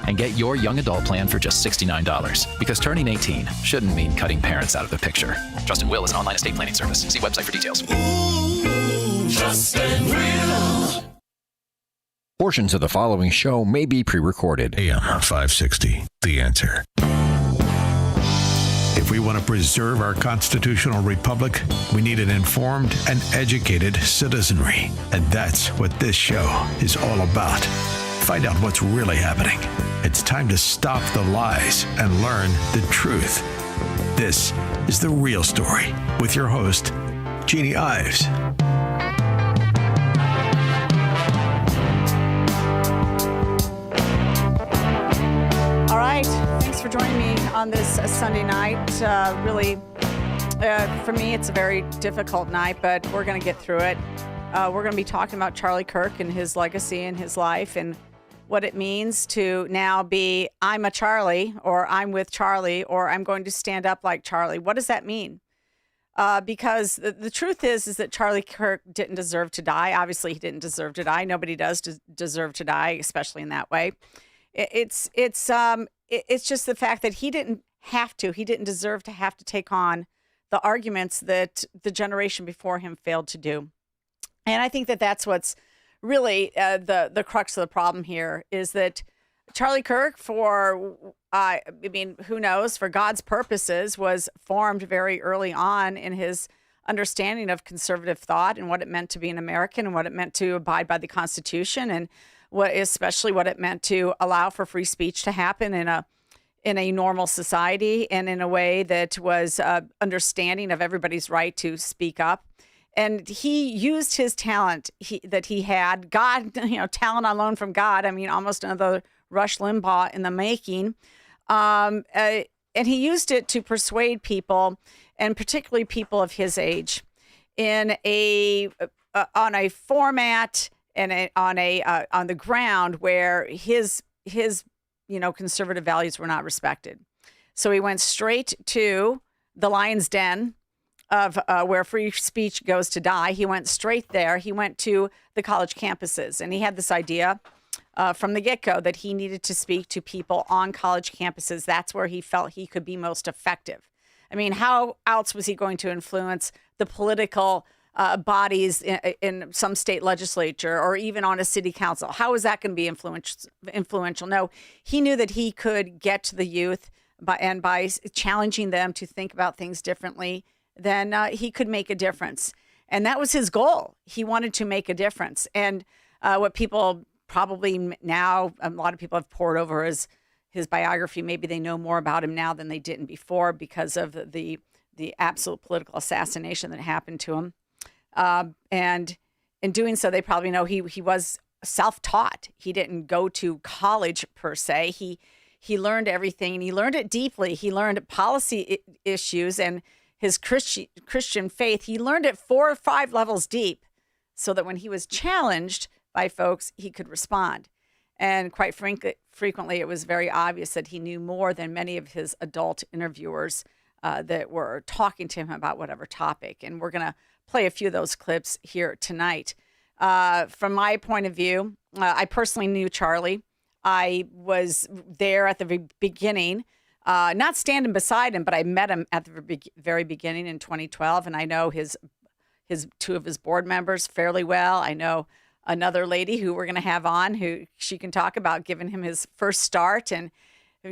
and get your young adult plan for just $69. Because turning 18 shouldn't mean cutting parents out of the picture. Trust and Will is an online estate planning service. See website for details. Trust and Will. Portions of the following show may be pre-recorded. AM 560, The Answer. If we want to preserve our constitutional republic, we need an informed and educated citizenry. And that's what this show is all about. Find out what's really happening. It's time to stop the lies and learn the truth. This is The Real Story with your host, Jeanne Ives. All right. Thanks for joining me on this Sunday night. For me, it's a very difficult night, but we're going to get through it. We're going to be talking about Charlie Kirk and his legacy and his life and what it means to now be, I'm a Charlie, or I'm with Charlie, or I'm going to stand up like Charlie. What does that mean? Because the truth is that Charlie Kirk didn't deserve to die. Obviously, he didn't deserve to die. Nobody does deserve to die, especially in that way. It's just the fact that he didn't have to. He didn't deserve to have to take on the arguments that the generation before him failed to do. And I think that that's what's really the crux of the problem here is that Charlie Kirk, who knows, for God's purposes, was formed very early on in his understanding of conservative thought and what it meant to be an American and what it meant to abide by the Constitution and especially what it meant to allow for free speech to happen in a normal society and in a way that was understanding of everybody's right to speak up. And he used his talent that he had, God, talent on loan from God. I mean, almost another Rush Limbaugh in the making. And he used it to persuade people, and particularly people of his age, on a format and on the ground where his conservative values were not respected. So he went straight to the lion's den of where free speech goes to die. He went straight there. He went to the college campuses, and he had this idea from the get-go that he needed to speak to people on college campuses. That's where he felt he could be most effective. I mean, how else was he going to influence the political bodies in some state legislature or even on a city council? How is that going to be influential? No, he knew that he could get to the youth by challenging them to think about things differently, then he could make a difference. And that was his goal. He wanted to make a difference. And what people probably now, a lot of people have poured over his biography. Maybe they know more about him now than they didn't before because of the absolute political assassination that happened to him. And in doing so, they probably know he was self-taught. He didn't go to college per se. He learned everything, and he learned it deeply. He learned policy issues and his Christian faith. He learned it 4 or 5 levels deep so that when he was challenged by folks, he could respond. And quite frequently, it was very obvious that he knew more than many of his adult interviewers that were talking to him about whatever topic. And we're going to play a few of those clips here tonight. From my point of view, I personally knew Charlie. I was there at the beginning, not standing beside him, but I met him at the very beginning in 2012, and I know his 2 of his board members fairly well. I know another lady who we're going to have on who she can talk about giving him his first start and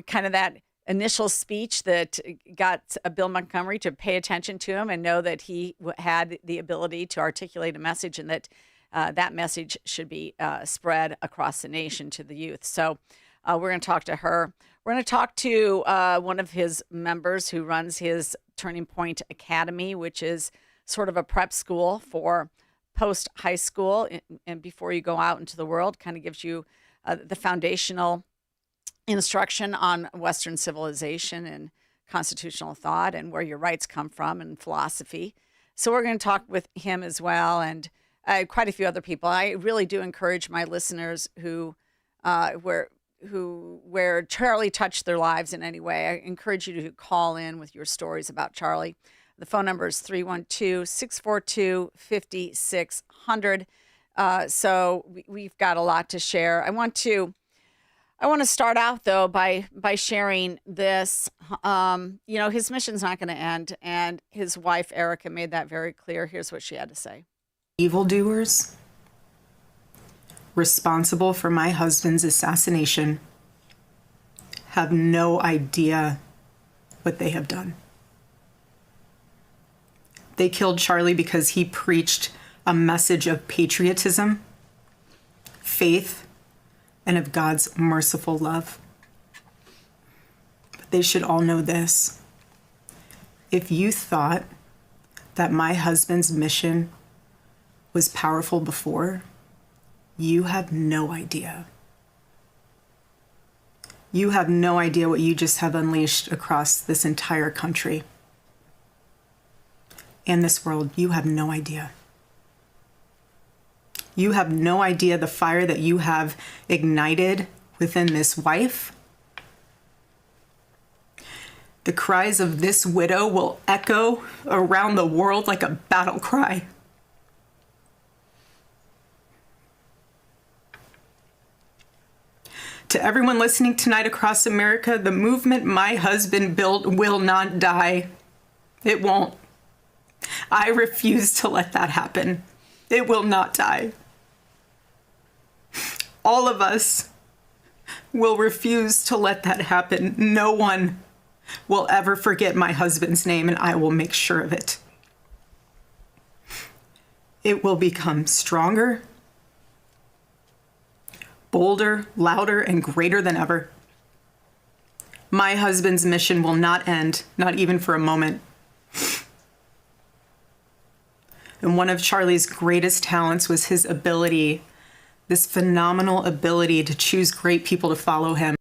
kind of that initial speech that got Bill Montgomery to pay attention to him and know that he had the ability to articulate a message and that that message should be spread across the nation to the youth. So we're going to talk to her. We're going to talk to one of his members who runs his Turning Point Academy, which is sort of a prep school for post-high school and before you go out into the world. Kind of gives you the foundational instruction on Western civilization and constitutional thought and where your rights come from and philosophy. So we're going to talk with him as well, and quite a few other people. I really do encourage my listeners where Charlie touched their lives in any way. I encourage you to call in with your stories about Charlie. The phone number is 312-642-5600. So we've got a lot to share. I want to I want to start out though by sharing this. His mission's not going to end, and his wife Erica made that very clear. Here's what she had to say. Evildoers responsible for my husband's assassination have no idea what they have done. They killed Charlie because he preached a message of patriotism, faith, and of God's merciful love. But they should all know this. If you thought that my husband's mission was powerful before, you have no idea. You have no idea what you just have unleashed across this entire country and this world. You have no idea. You have no idea the fire that you have ignited within this wife. The cries of this widow will echo around the world like a battle cry. To everyone listening tonight across America, the movement my husband built will not die. It won't. I refuse to let that happen. It will not die. All of us will refuse to let that happen. No one will ever forget my husband's name, and I will make sure of it. It will become stronger, bolder, louder, and greater than ever. My husband's mission will not end, not even for a moment. And one of Charlie's greatest talents was his ability, this phenomenal ability to choose great people to follow him.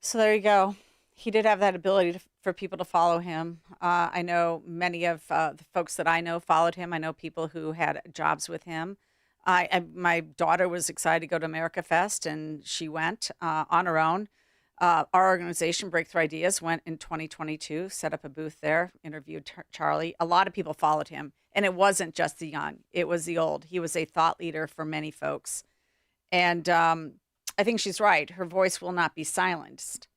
So there you go. He did have that ability for people to follow him. I know many of the folks that I know followed him. I know people who had jobs with him. My daughter was excited to go to America Fest, and she went on her own. Our organization, Breakthrough Ideas, went in 2022, set up a booth there, interviewed Charlie. A lot of people followed him, and it wasn't just the young. It was the old. He was a thought leader for many folks. And I think she's right. Her voice will not be silenced.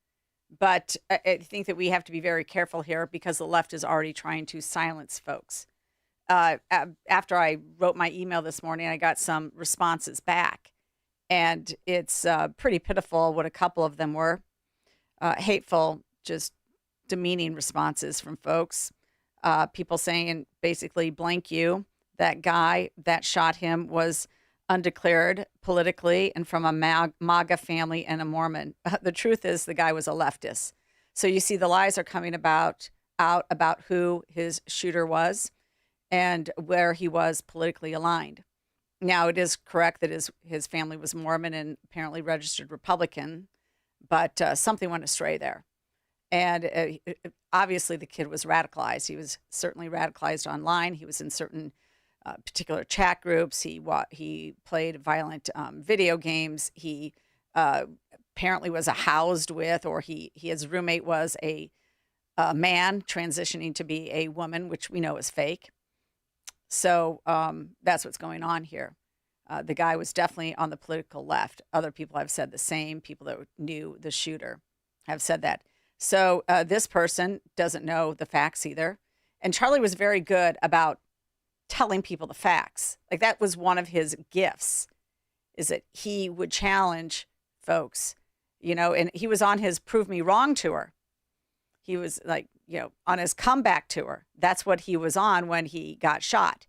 But I think that we have to be very careful here because the left is already trying to silence folks. After I wrote my email this morning, I got some responses back. And it's pretty pitiful what a couple of them were. Hateful, just demeaning responses from folks. People saying basically, blank you. That guy that shot him was undeclared politically and from a MAGA family and a Mormon. The truth is the guy was a leftist. So you see the lies are coming out about who his shooter was and where he was politically aligned. Now, it is correct that his family was Mormon and apparently registered Republican, but something went astray there. And obviously the kid was radicalized. He was certainly radicalized online. He was in certain particular chat groups. He played violent video games. He apparently was housed with, or his roommate was a man transitioning to be a woman, which we know is fake. So that's what's going on here. The guy was definitely on the political left. Other people have said the same. People that knew the shooter have said that. So this person doesn't know the facts either. And Charlie was very good about telling people the facts. Like that was one of his gifts, is that he would challenge folks, and he was on his Prove Me Wrong tour. He was on his comeback tour. That's what he was on when he got shot.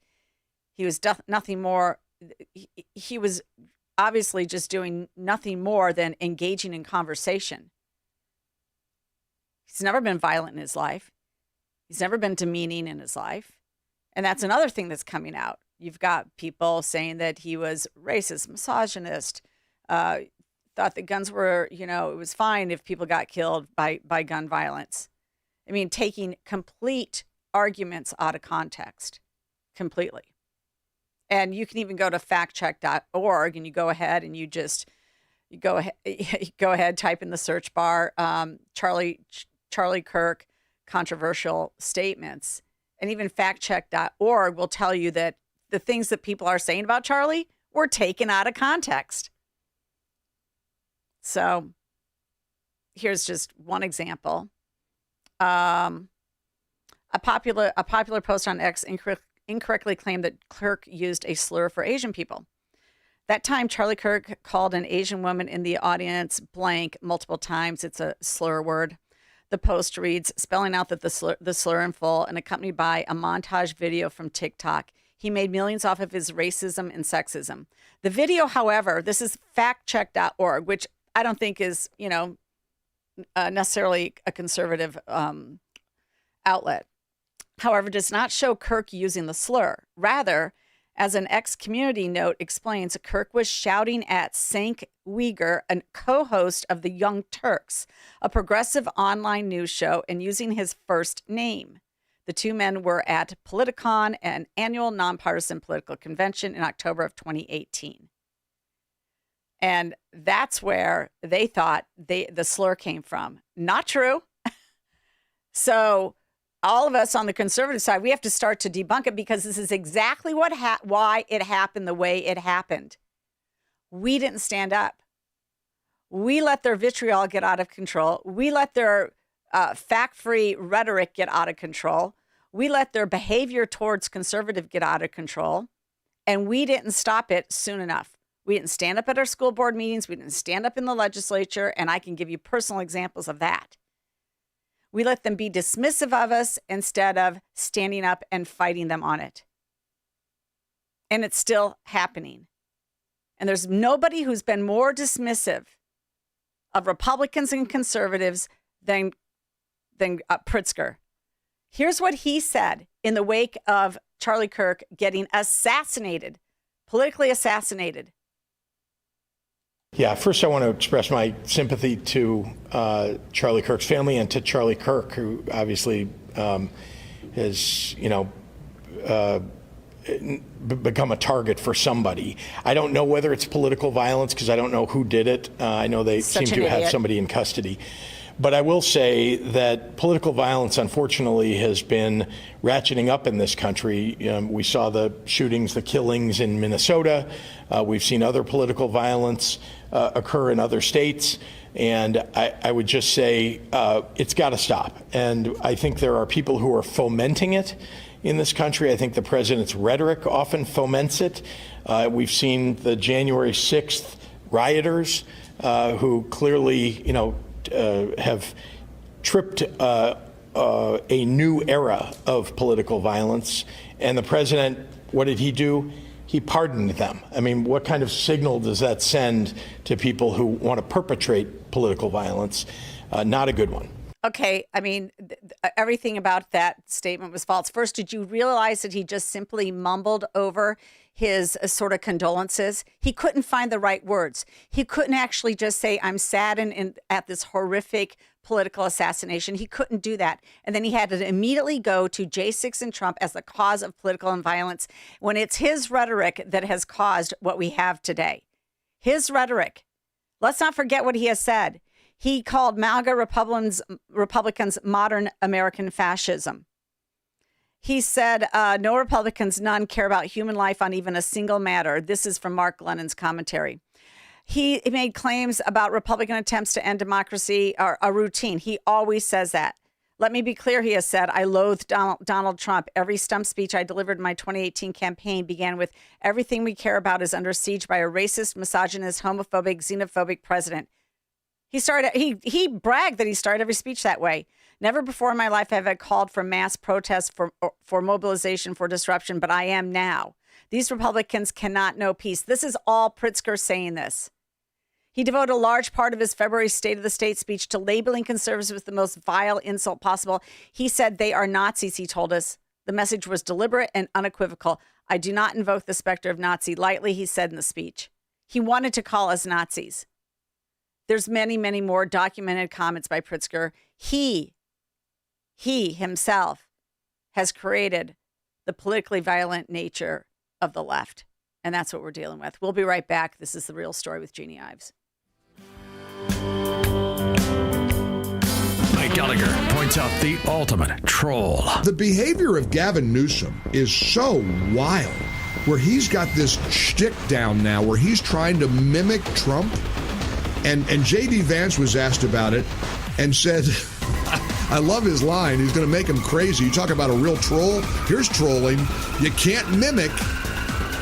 He was nothing more. He was obviously just doing nothing more than engaging in conversation. He's never been violent in his life. He's never been demeaning in his life. And that's another thing that's coming out. You've got people saying that he was racist, misogynist, thought that guns were, it was fine if people got killed by gun violence. I mean, taking complete arguments out of context, completely. And you can even go to factcheck.org and you go ahead and you go ahead, type in the search bar, Charlie Kirk controversial statements. And even factcheck.org will tell you that the things that people are saying about Charlie were taken out of context. So here's just one example. A popular post on X incorrectly claimed that Kirk used a slur for Asian people. That time, Charlie Kirk called an Asian woman in the audience blank multiple times. It's a slur word. The post reads, spelling out that the slur in full and accompanied by a montage video from TikTok. He made millions off of his racism and sexism. The video, however, this is factcheck.org, which I don't think is, necessarily a conservative outlet. However, does not show Kirk using the slur. Rather, as an ex-community note explains, Kirk was shouting at Cenk Uygur, a co-host of The Young Turks, a progressive online news show, and using his first name. The two men were at Politicon, an annual nonpartisan political convention in October of 2018. And that's where they thought the slur came from. Not true. So all of us on the conservative side, we have to start to debunk it, because this is exactly why it happened the way it happened. We didn't stand up. We let their vitriol get out of control. We let their fact-free rhetoric get out of control. We let their behavior towards conservative get out of control. And we didn't stop it soon enough. We didn't stand up at our school board meetings. We didn't stand up in the legislature. And I can give you personal examples of that. We let them be dismissive of us instead of standing up and fighting them on it. And it's still happening. And there's nobody who's been more dismissive of Republicans and conservatives than Pritzker. Here's what he said in the wake of Charlie Kirk getting assassinated, politically assassinated. Yeah, first I want to express my sympathy to Charlie Kirk's family and to Charlie Kirk, who obviously has, become a target for somebody. I don't know whether it's political violence, because I don't know who did it. I know they seem to have somebody in custody. But I will say that political violence, unfortunately, has been ratcheting up in this country. We saw the shootings, the killings in Minnesota. We've seen other political violence occur in other states. And I would just say it's got to stop. And I think there are people who are fomenting it in this country. I think the president's rhetoric often foments it. We've seen the January 6th rioters who clearly, have tripped a new era of political violence. And the president, what did he do? He pardoned them. I mean, what kind of signal does that send to people who want to perpetrate political violence? Not a good one. Okay, I mean, everything about that statement was false. First, did you realize that he just simply mumbled over his sort of condolences? He couldn't find the right words. He couldn't actually just say, I'm saddened at this horrific political assassination. He couldn't do that. And then he had to immediately go to J6 and Trump as the cause of political violence, when it's his rhetoric that has caused what we have today. His rhetoric. Let's not forget what he has said. He called MAGA Republicans modern American fascism. He said, no Republicans, none, care about human life on even a single matter. This is from Mark Glennon's commentary. He made claims about Republican attempts to end democracy are a routine. He always says that. Let me be clear, he has said, I loathe Donald Trump. Every stump speech I delivered in my 2018 campaign began with, everything we care about is under siege by a racist, misogynist, homophobic, xenophobic president. He bragged that he started every speech that way. Never before in my life have I called for mass protests, for mobilization, for disruption, but I am now. These Republicans cannot know peace. This is all Pritzker saying this. He devoted a large part of his February State of the State speech to labeling conservatives with the most vile insult possible. He said they are Nazis, he told us. The message was deliberate and unequivocal. I do not invoke the specter of Nazi lightly, he said in the speech. He wanted to call us Nazis. There's many, many more documented comments by Pritzker. He himself has created the politically violent nature of the left. And that's what we're dealing with. We'll be right back. This is The Real Story with Jeanne Ives. Mike Gallagher points out the ultimate troll. The behavior of Gavin Newsom is so wild, where he's got this shtick down now where he's trying to mimic Trump. And J.D. Vance was asked about it and said, I love his line. He's going to make him crazy. You talk about a real troll. Here's trolling. You can't mimic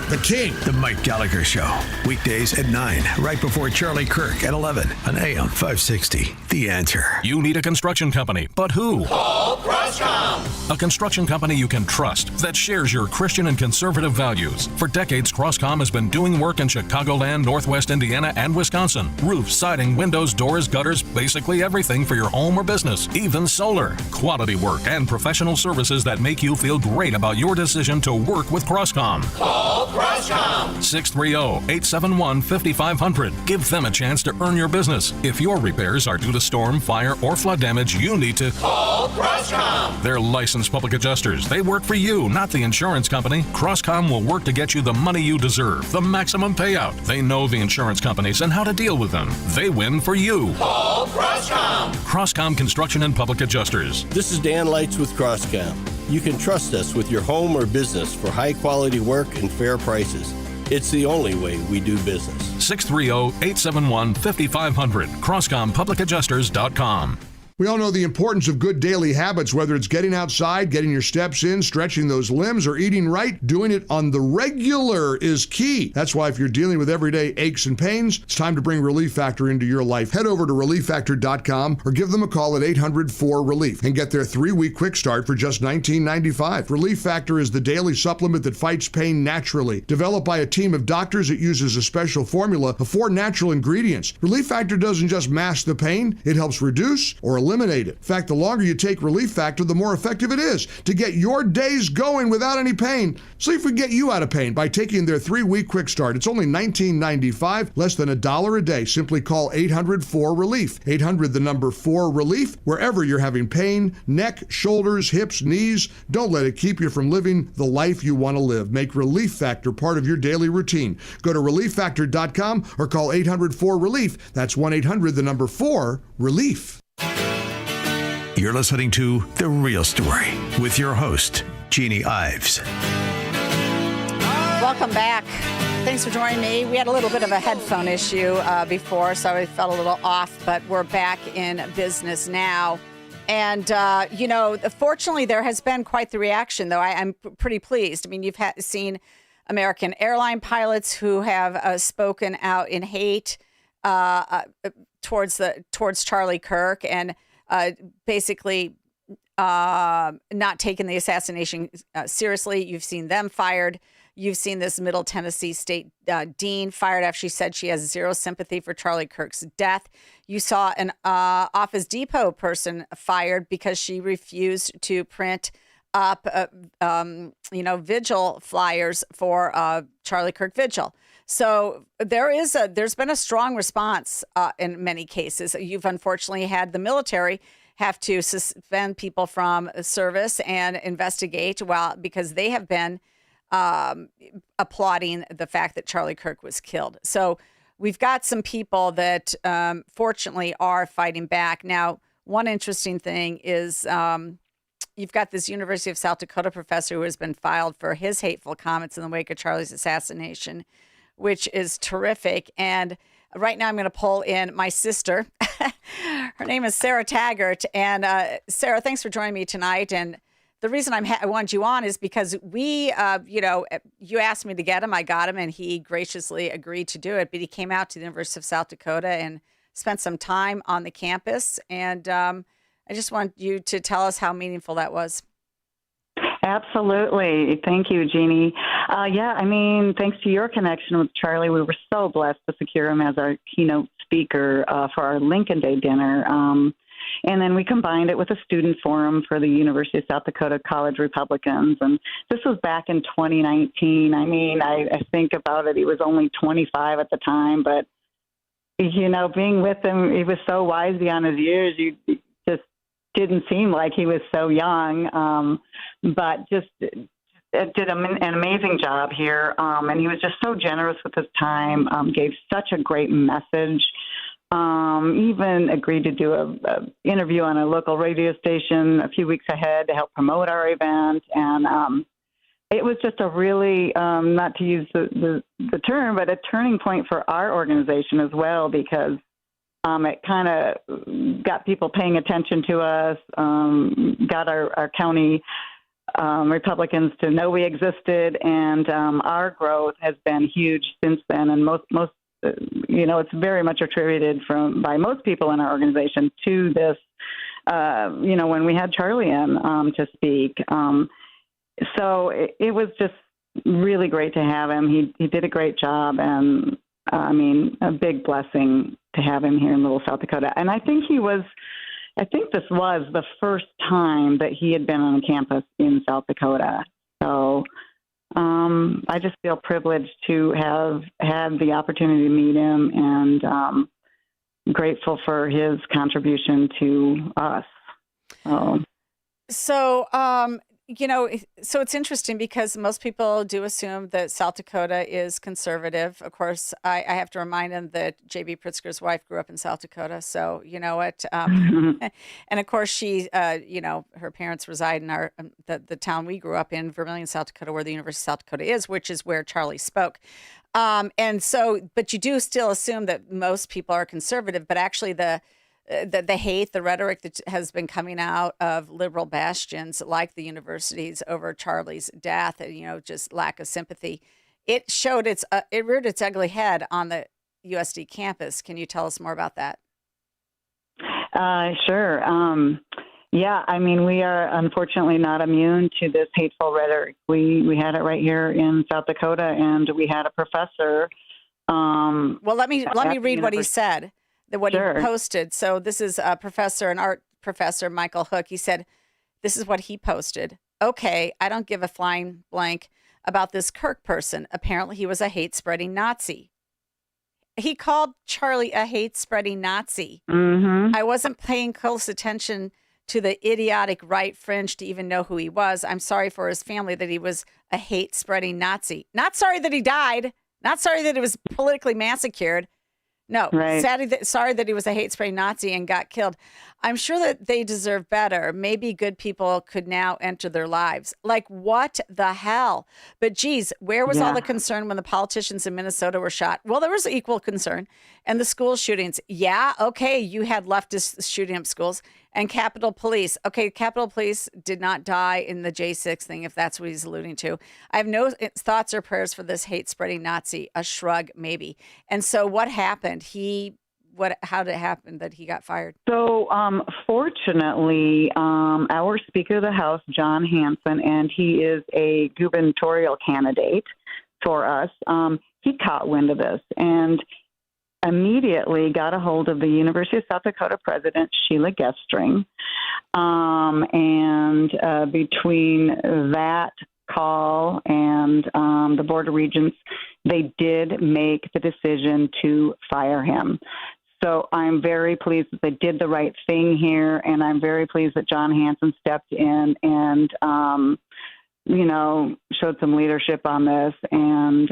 the king. The Mike Gallagher Show. Weekdays at 9, right before Charlie Kirk at 11 on AM 560. The Answer. You need a construction company, but who? Call Crosscom. A construction company you can trust that shares your Christian and conservative values. For decades, Crosscom has been doing work in Chicagoland, Northwest Indiana, and Wisconsin. Roofs, siding, windows, doors, gutters, basically everything for your home or business, even solar. Quality work and professional services that make you feel great about your decision to work with Crosscom. Call Crosscom. 630-871-5500. Give them a chance to earn your business. If your repairs are due to storm, fire, or flood damage, you need to call Crosscom. They're licensed public adjusters. They work for you, not the insurance company. Crosscom will work to get you the money you deserve, the maximum payout. They know the insurance companies and how to deal with them. They win for you. Call Crosscom. Crosscom Construction and Public Adjusters. This is Dan Lights with Crosscom. You can trust us with your home or business for high-quality work and fair prices. It's the only way we do business. 630-871-5500. CrosscomPublicAdjusters.com. We all know the importance of good daily habits, whether it's getting outside, getting your steps in, stretching those limbs, or eating right. Doing it on the regular is key. That's why if you're dealing with everyday aches and pains, it's time to bring Relief Factor into your life. Head over to ReliefFactor.com or give them a call at 800-4RELIEF and get their 3-week quick start for just $19.95. Relief Factor is the daily supplement that fights pain naturally. Developed by a team of doctors, it uses a special formula of 4 natural ingredients. Relief Factor doesn't just mask the pain, it helps reduce or eliminate it. In fact, the longer you take Relief Factor, the more effective it is to get your days going without any pain. See if we can get you out of pain by taking their 3-week quick start. It's only $19.95, less than $1 a day. Simply call 800-4RELIEF. 800, the number 4-RELIEF. Wherever you're having pain, neck, shoulders, hips, knees, don't let it keep you from living the life you want to live. Make Relief Factor part of your daily routine. Go to ReliefFactor.com or call 800-4RELIEF. That's 1-800, the number 4-RELIEF. You're listening to The Real Story with your host, Jeanne Ives. Welcome back. Thanks for joining me. We had a little bit of a headphone issue before, so I felt a little off, but we're back in business now. And, fortunately, there has been quite the reaction, though. I'm pretty pleased. I mean, you've seen American airline pilots who have spoken out in hate towards Charlie Kirk and basically not taking the assassination seriously. You've seen them fired. You've seen this Middle Tennessee State dean fired after she said she has zero sympathy for Charlie Kirk's death. You saw an Office Depot person fired because she refused to print up, vigil flyers for Charlie Kirk Vigil. So there's been a strong response in many cases. You've unfortunately had the military have to suspend people from service and investigate because they have been applauding the fact that Charlie Kirk was killed. So we've got some people that fortunately are fighting back. Now, one interesting thing is you've got this University of South Dakota professor who has been filed for his hateful comments in the wake of Charlie's assassination, which is terrific. And right now I'm going to pull in my sister. Her name is Sarah Taggart. And Sarah, thanks for joining me tonight. And the reason I wanted you on is because you asked me to get him. I got him, and he graciously agreed to do it. But he came out to the University of South Dakota and spent some time on the campus. And I just want you to tell us how meaningful that was. Absolutely. Thank you, Jeanne. Thanks to your connection with Charlie, we were so blessed to secure him as our keynote speaker for our Lincoln Day dinner. And then we combined it with a student forum for the University of South Dakota College Republicans. And this was back in 2019. I think about it, he was only 25 at the time. But, being with him, he was so wise beyond his years. You just didn't seem like he was so young, but just did an amazing job here. And he was just so generous with his time, gave such a great message. Even agreed to do a interview on a local radio station a few weeks ahead to help promote our event. And it was just a really, not to use the term, but a turning point for our organization as well, because It kind of got people paying attention to us, got our county Republicans to know we existed, and our growth has been huge since then. And most it's very much attributed by most people in our organization to this. When we had Charlie in to speak, so it was just really great to have him. He did a great job, and a big blessing to have him here in Little South Dakota. And I think this was the first time that he had been on a campus in South Dakota. So I just feel privileged to have had the opportunity to meet him, and grateful for his contribution to us. So it's interesting because most people do assume that South Dakota is conservative. Of course, I have to remind them that J.B. Pritzker's wife grew up in South Dakota. So, you know what? And of course, she, her parents reside in the town we grew up in, Vermillion, South Dakota, where the University of South Dakota is, which is where Charlie spoke. But you do still assume that most people are conservative, but actually the hate, the rhetoric that has been coming out of liberal bastions like the universities over Charlie's death, just lack of sympathy, it reared its ugly head on the USD campus. Can you tell us more about that? Sure. We are unfortunately not immune to this hateful rhetoric. We had it right here in South Dakota, and we had a professor. Let me read what he said. What Sure. he posted. So this is an art professor, Michael Hook. He said, this is what he posted. Okay, I don't give a flying blank about this Kirk person. Apparently he was a hate-spreading Nazi. He called Charlie a hate-spreading Nazi. Mm-hmm. I wasn't paying close attention to the idiotic right fringe to even know who he was. I'm sorry for his family that he was a hate-spreading Nazi. Not sorry that he died. Not sorry that he was politically massacred. No, right. Sorry that he was a hate-spreading Nazi and got killed. I'm sure that they deserve better. Maybe good people could now enter their lives. Like, what the hell? But geez, where was all the concern when the politicians in Minnesota were shot? Well, there was equal concern. And the school shootings. Yeah, okay, you had leftists shooting up schools. And Capitol Police. Okay, Capitol Police did not die in the J6 thing, if that's what he's alluding to. I have no thoughts or prayers for this hate-spreading Nazi. A shrug, maybe. And so what happened? How did it happen that he got fired? So, fortunately, our Speaker of the House, John Hanson, and he is a gubernatorial candidate for us, he caught wind of this and immediately got a hold of the University of South Dakota president, Sheila Gestring. Between that call and the Board of Regents, they did make the decision to fire him. So I'm very pleased that they did the right thing here, and I'm very pleased that John Hanson stepped in and, showed some leadership on this and,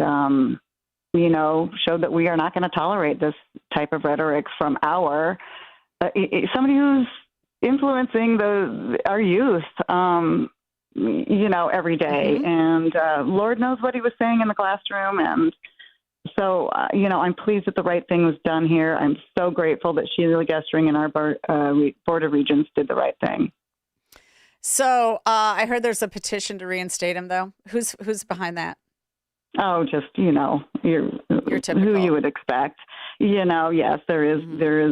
showed that we are not going to tolerate this type of rhetoric from somebody who's influencing our youth, every day. Mm-hmm. And Lord knows what he was saying in the classroom. And so, I'm pleased that the right thing was done here. I'm so grateful that Sheila Gestring and our Board of Regents did the right thing. So I heard there's a petition to reinstate him, though. Who's behind that? Oh, just, your typical. Who you would expect. Yes, there is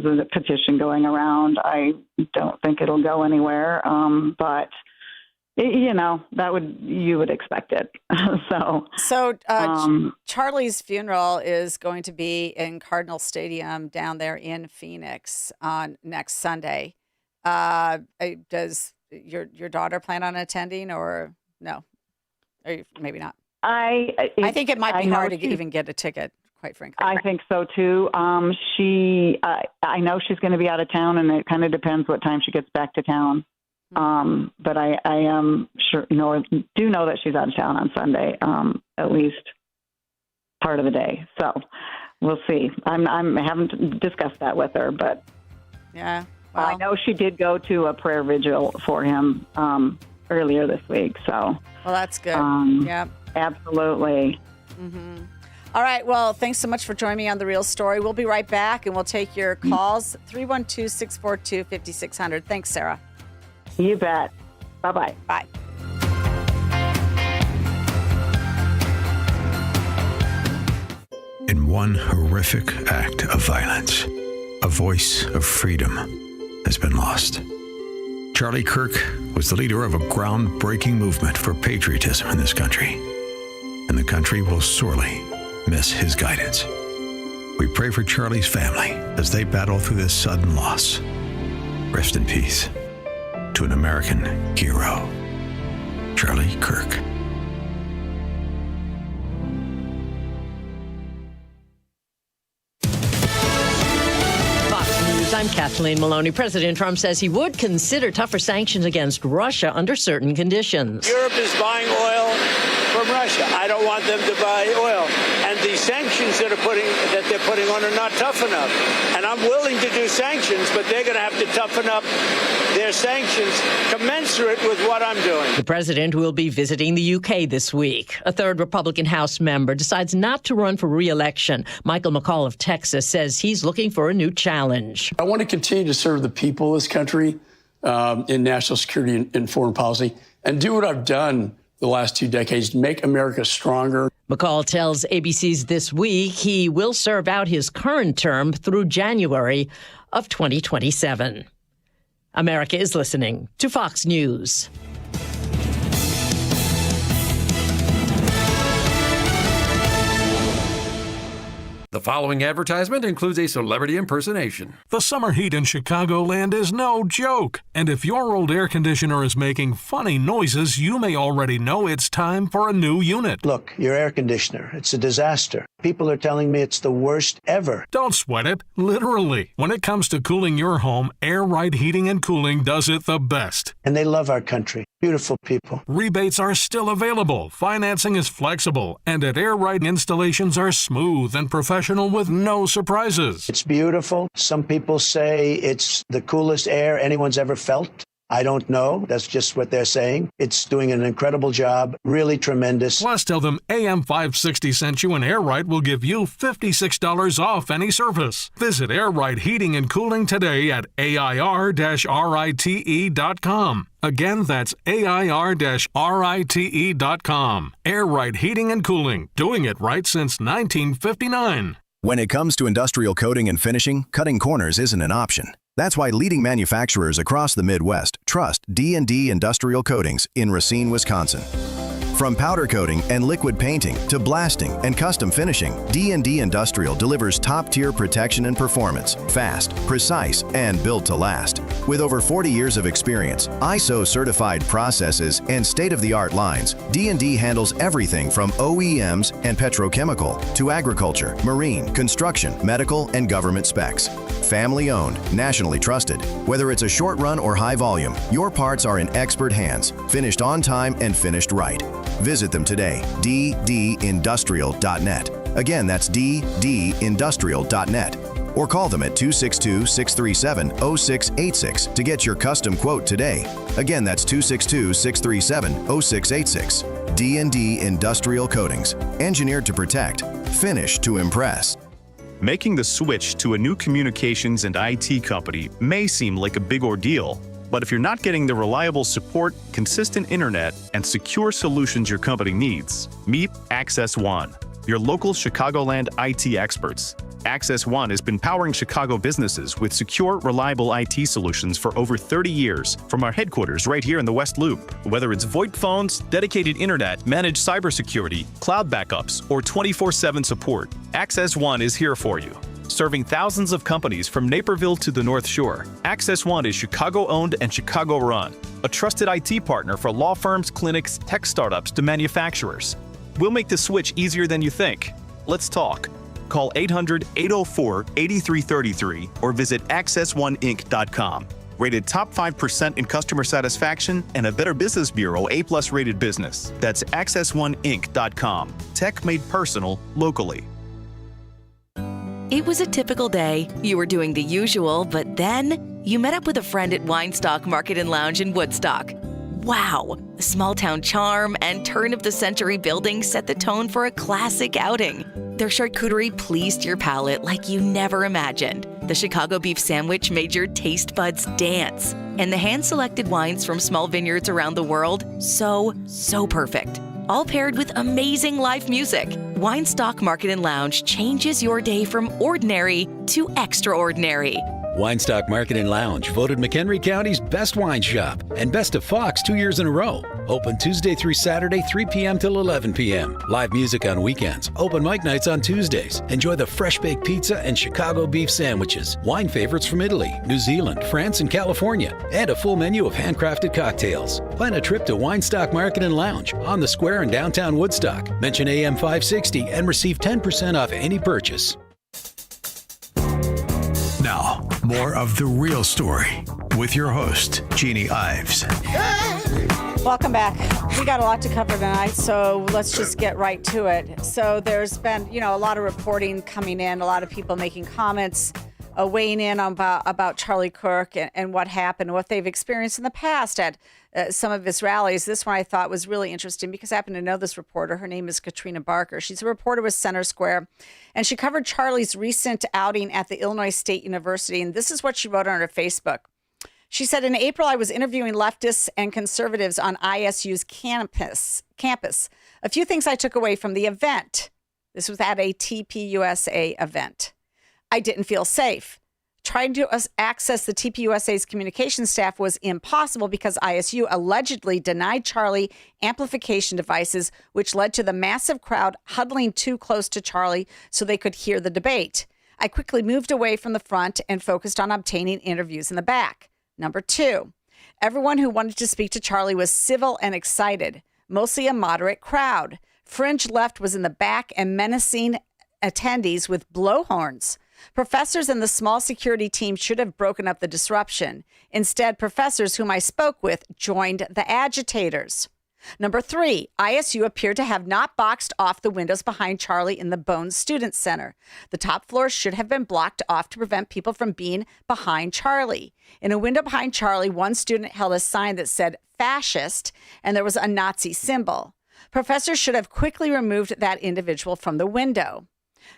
a petition going around. I don't think it'll go anywhere, but you would expect it. So Charlie's funeral is going to be in Cardinal Stadium down there in Phoenix on next Sunday. Does your daughter plan on attending, or no? Or maybe not. I think it might be hard to even get a ticket, quite frankly. I think so too. I know she's going to be out of town, and it kind of depends what time she gets back to town. But I am sure, do know that she's out of town on Sunday, at least part of the day. So we'll see. I haven't discussed that with her, but yeah, well, I know she did go to a prayer vigil for him earlier this week. So well, that's good. Yeah, absolutely. Mm-hmm. All right. Well, thanks so much for joining me on The Real Story. We'll be right back, and we'll take your calls, 312-642-5600. Thanks, Sarah. You bet. Bye-bye. Bye. In one horrific act of violence, a voice of freedom has been lost. Charlie Kirk was the leader of a groundbreaking movement for patriotism in this country, and the country will sorely miss his guidance. We pray for Charlie's family as they battle through this sudden loss. Rest in peace to an American hero, Charlie Kirk. I'm Kathleen Maloney. President Trump says he would consider tougher sanctions against Russia under certain conditions. Europe is buying oil from Russia. I don't want them to buy oil. And the sanctions that they're putting on are not tough enough. And I'm willing to do sanctions, but they're going to have to toughen up their sanctions commensurate with what I'm doing. The president will be visiting the UK this week. A third Republican House member decides not to run for re-election. Michael McCall of Texas says he's looking for a new challenge. I want to continue to serve the people of this country in national security and foreign policy and do what I've done the last 2 decades to make America stronger. McCall tells ABC's This Week he will serve out his current term through January of 2027. America is listening to Fox News. The following advertisement includes a celebrity impersonation. The summer heat in Chicagoland is no joke. And if your old air conditioner is making funny noises, you may already know it's time for a new unit. Look, your air conditioner, it's a disaster. People are telling me it's the worst ever. Don't sweat it, literally. When it comes to cooling your home, Air Right Heating and Cooling does it the best. And they love our country. Beautiful people. Rebates are still available, financing is flexible, and at Air Right installations are smooth and professional with no surprises. It's beautiful. Some people say it's the coolest air anyone's ever felt. I don't know. That's just what they're saying. It's doing an incredible job. Really tremendous. Plus, tell them AM 560 sent you and Air Right will give you $56 off any service. Visit Air Right Heating and Cooling today at AIR-RITE.com. Again, that's AIR-RITE.com. Air Right Heating and Cooling, doing it right since 1959. When it comes to industrial coating and finishing, cutting corners isn't an option. That's why leading manufacturers across the Midwest trust D&D Industrial Coatings in Racine, Wisconsin. From powder coating and liquid painting to blasting and custom finishing, D&D Industrial delivers top-tier protection and performance, fast, precise, and built to last. With over 40 years of experience, ISO-certified processes, and state-of-the-art lines, D&D handles everything from OEMs and petrochemical to agriculture, marine, construction, medical, and government specs. Family-owned, nationally trusted. Whether it's a short run or high volume, your parts are in expert hands, finished on time and finished right. Visit them today, ddindustrial.net. Again, that's ddindustrial.net. Or call them at 262-637-0686 to get your custom quote today. Again, that's 262-637-0686. D&D Industrial Coatings, engineered to protect, finished to impress. Making the switch to a new communications and IT company may seem like a big ordeal, but if you're not getting the reliable support, consistent internet, and secure solutions your company needs, meet Access One, your local Chicagoland IT experts. Access One has been powering Chicago businesses with secure, reliable IT solutions for over 30 years from our headquarters right here in the West Loop. Whether it's VoIP phones, dedicated internet, managed cybersecurity, cloud backups, or 24/7 support, Access One is here for you. Serving thousands of companies from Naperville to the North Shore, Access One is Chicago-owned and Chicago-run, a trusted IT partner for law firms, clinics, tech startups to manufacturers. We'll make the switch easier than you think. Let's talk. Call 800-804-8333 or visit accessoneinc.com. Rated top 5% in customer satisfaction and a Better Business Bureau A+ rated business. That's accessoneinc.com. Tech made personal, locally. It was a typical day. You were doing the usual, but then you met up with a friend at Weinstock Market and Lounge in Woodstock. Wow! The small-town charm and turn-of-the-century building set the tone for a classic outing. Their charcuterie pleased your palate like you never imagined. The Chicago beef sandwich made your taste buds dance. And the hand-selected wines from small vineyards around the world, so perfect. All paired with amazing live music. Weinstock Market and Lounge changes your day from ordinary to extraordinary. Weinstock Market and Lounge, voted McHenry County's best wine shop and best of Fox 2 years in a row. Open Tuesday through Saturday, 3 p.m. till 11 p.m. Live music on weekends. Open mic nights on Tuesdays. Enjoy the fresh baked pizza and Chicago beef sandwiches. Wine favorites from Italy, New Zealand, France, and California. And a full menu of handcrafted cocktails. Plan a trip to Weinstock Market and Lounge on the square in downtown Woodstock. Mention AM 560 and receive 10% off any purchase. Now, more of The Real Story with your host, Jeanne Ives. Welcome back. We got a lot to cover tonight, so let's just get right to it. So there's been, a lot of reporting coming in, a lot of people making comments, weighing in about Charlie Kirk and what happened, what they've experienced in the past at some of his rallies. This one I thought was really interesting because I happen to know this reporter. Her name is Katrina Barker. She's a reporter with Center Square, and she covered Charlie's recent outing at the Illinois State University, and this is what she wrote on her Facebook. She said, in April, I was interviewing leftists and conservatives on ISU's campus. A few things I took away from the event. This was at a TPUSA event. I didn't feel safe. Trying to access the TPUSA's communication staff was impossible because ISU allegedly denied Charlie amplification devices, which led to the massive crowd huddling too close to Charlie so they could hear the debate. I quickly moved away from the front and focused on obtaining interviews in the back. Number 2, everyone who wanted to speak to Charlie was civil and excited, mostly a moderate crowd. Fringe left was in the back and menacing attendees with blowhorns. Professors and the small security team should have broken up the disruption. Instead, professors whom I spoke with joined the agitators. Number 3, ISU appeared to have not boxed off the windows behind Charlie in the Bones Student Center. The top floor should have been blocked off to prevent people from being behind Charlie. In a window behind Charlie, one student held a sign that said fascist, and there was a Nazi symbol. Professors should have quickly removed that individual from the window.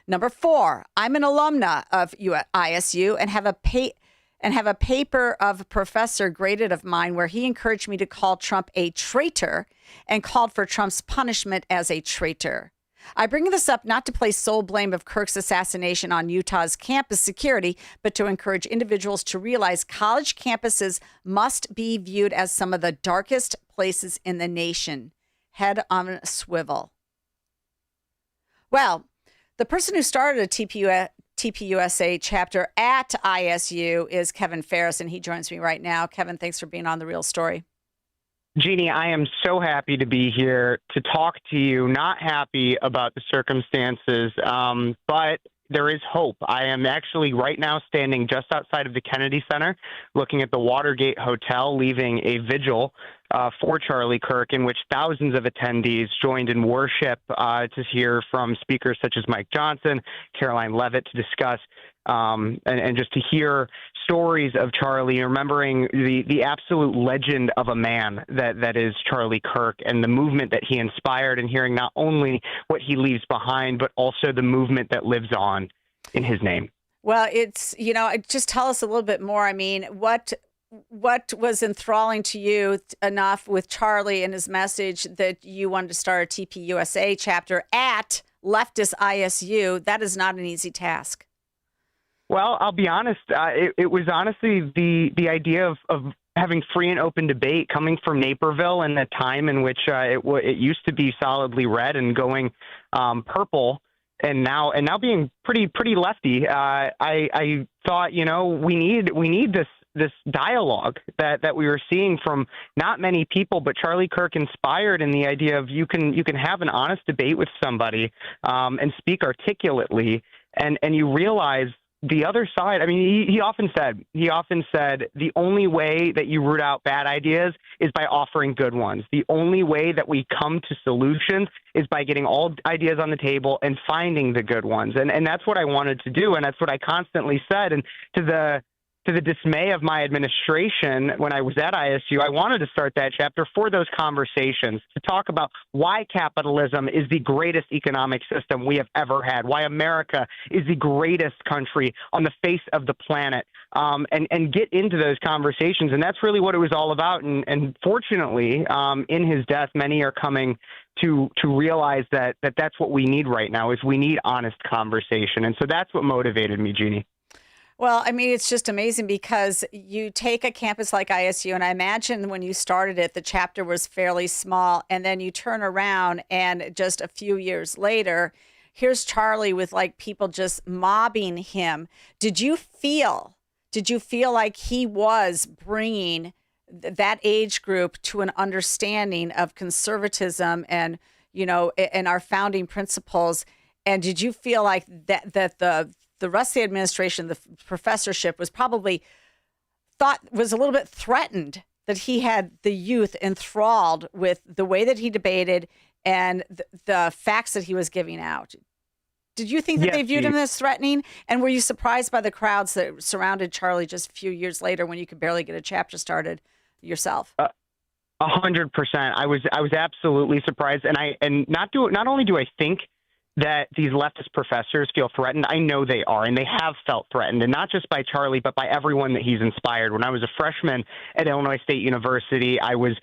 Number 4, I'm an alumna of ISU and have a paper of a professor graded of mine where he encouraged me to call Trump a traitor and called for Trump's punishment as a traitor. I bring this up not to place sole blame of Kirk's assassination on Utah's campus security, but to encourage individuals to realize college campuses must be viewed as some of the darkest places in the nation. Head on a swivel. Well, the person who started a TPUSA chapter at ISU is Kevin Phares, and he joins me right now. Kevin, thanks for being on The Real Story. Jeanne, I am so happy to be here to talk to you. Not happy about the circumstances, but there is hope. I am actually right now standing just outside of the Kennedy Center, looking at the Watergate Hotel, leaving a vigil for Charlie Kirk, in which thousands of attendees joined in worship to hear from speakers such as Mike Johnson, Caroline Leavitt, to discuss and just to hear stories of Charlie, remembering the absolute legend of a man that is Charlie Kirk and the movement that he inspired, and hearing not only what he leaves behind, but also the movement that lives on in his name. Well, it's, just tell us a little bit more. I mean, what was enthralling to you enough with Charlie and his message that you wanted to start a TPUSA chapter at leftist ISU? That is not an easy task. Well, I'll be honest. It was honestly the idea of having free and open debate coming from Naperville in a time in which it used to be solidly red and going purple, and now being pretty lefty. I thought, we need this dialogue that we were seeing from not many people, but Charlie Kirk inspired in the idea of you can have an honest debate with somebody and speak articulately, and you realize the other side. I mean, he often said the only way that you root out bad ideas is by offering good ones. The only way that we come to solutions is by getting all ideas on the table and finding the good ones. And that's what I wanted to do. And that's what I constantly said. And to to the dismay of my administration when I was at ISU, I wanted to start that chapter for those conversations to talk about why capitalism is the greatest economic system we have ever had, why America is the greatest country on the face of the planet, and get into those conversations. And that's really what it was all about. And fortunately, in his death, many are coming to realize that's what we need right now, is we need honest conversation. And so that's what motivated me, Jeannie. Well, I mean, it's just amazing because you take a campus like ISU, and I imagine when you started it, the chapter was fairly small, and then you turn around and just a few years later, here's Charlie with like people just mobbing him. Did you feel like he was bringing that age group to an understanding of conservatism and, and our founding principles? And did you feel like that the rest of the administration, the professorship, was a little bit threatened that he had the youth enthralled with the way that he debated and the facts that he was giving out? Did you think that they viewed him as threatening? And were you surprised by the crowds that surrounded Charlie just a few years later when you could barely get a chapter started yourself? 100%. I was absolutely surprised. And not only do I think that these leftist professors feel threatened, I know they are, and they have felt threatened, and not just by Charlie, but by everyone that he's inspired. When I was a freshman at Illinois State University, I was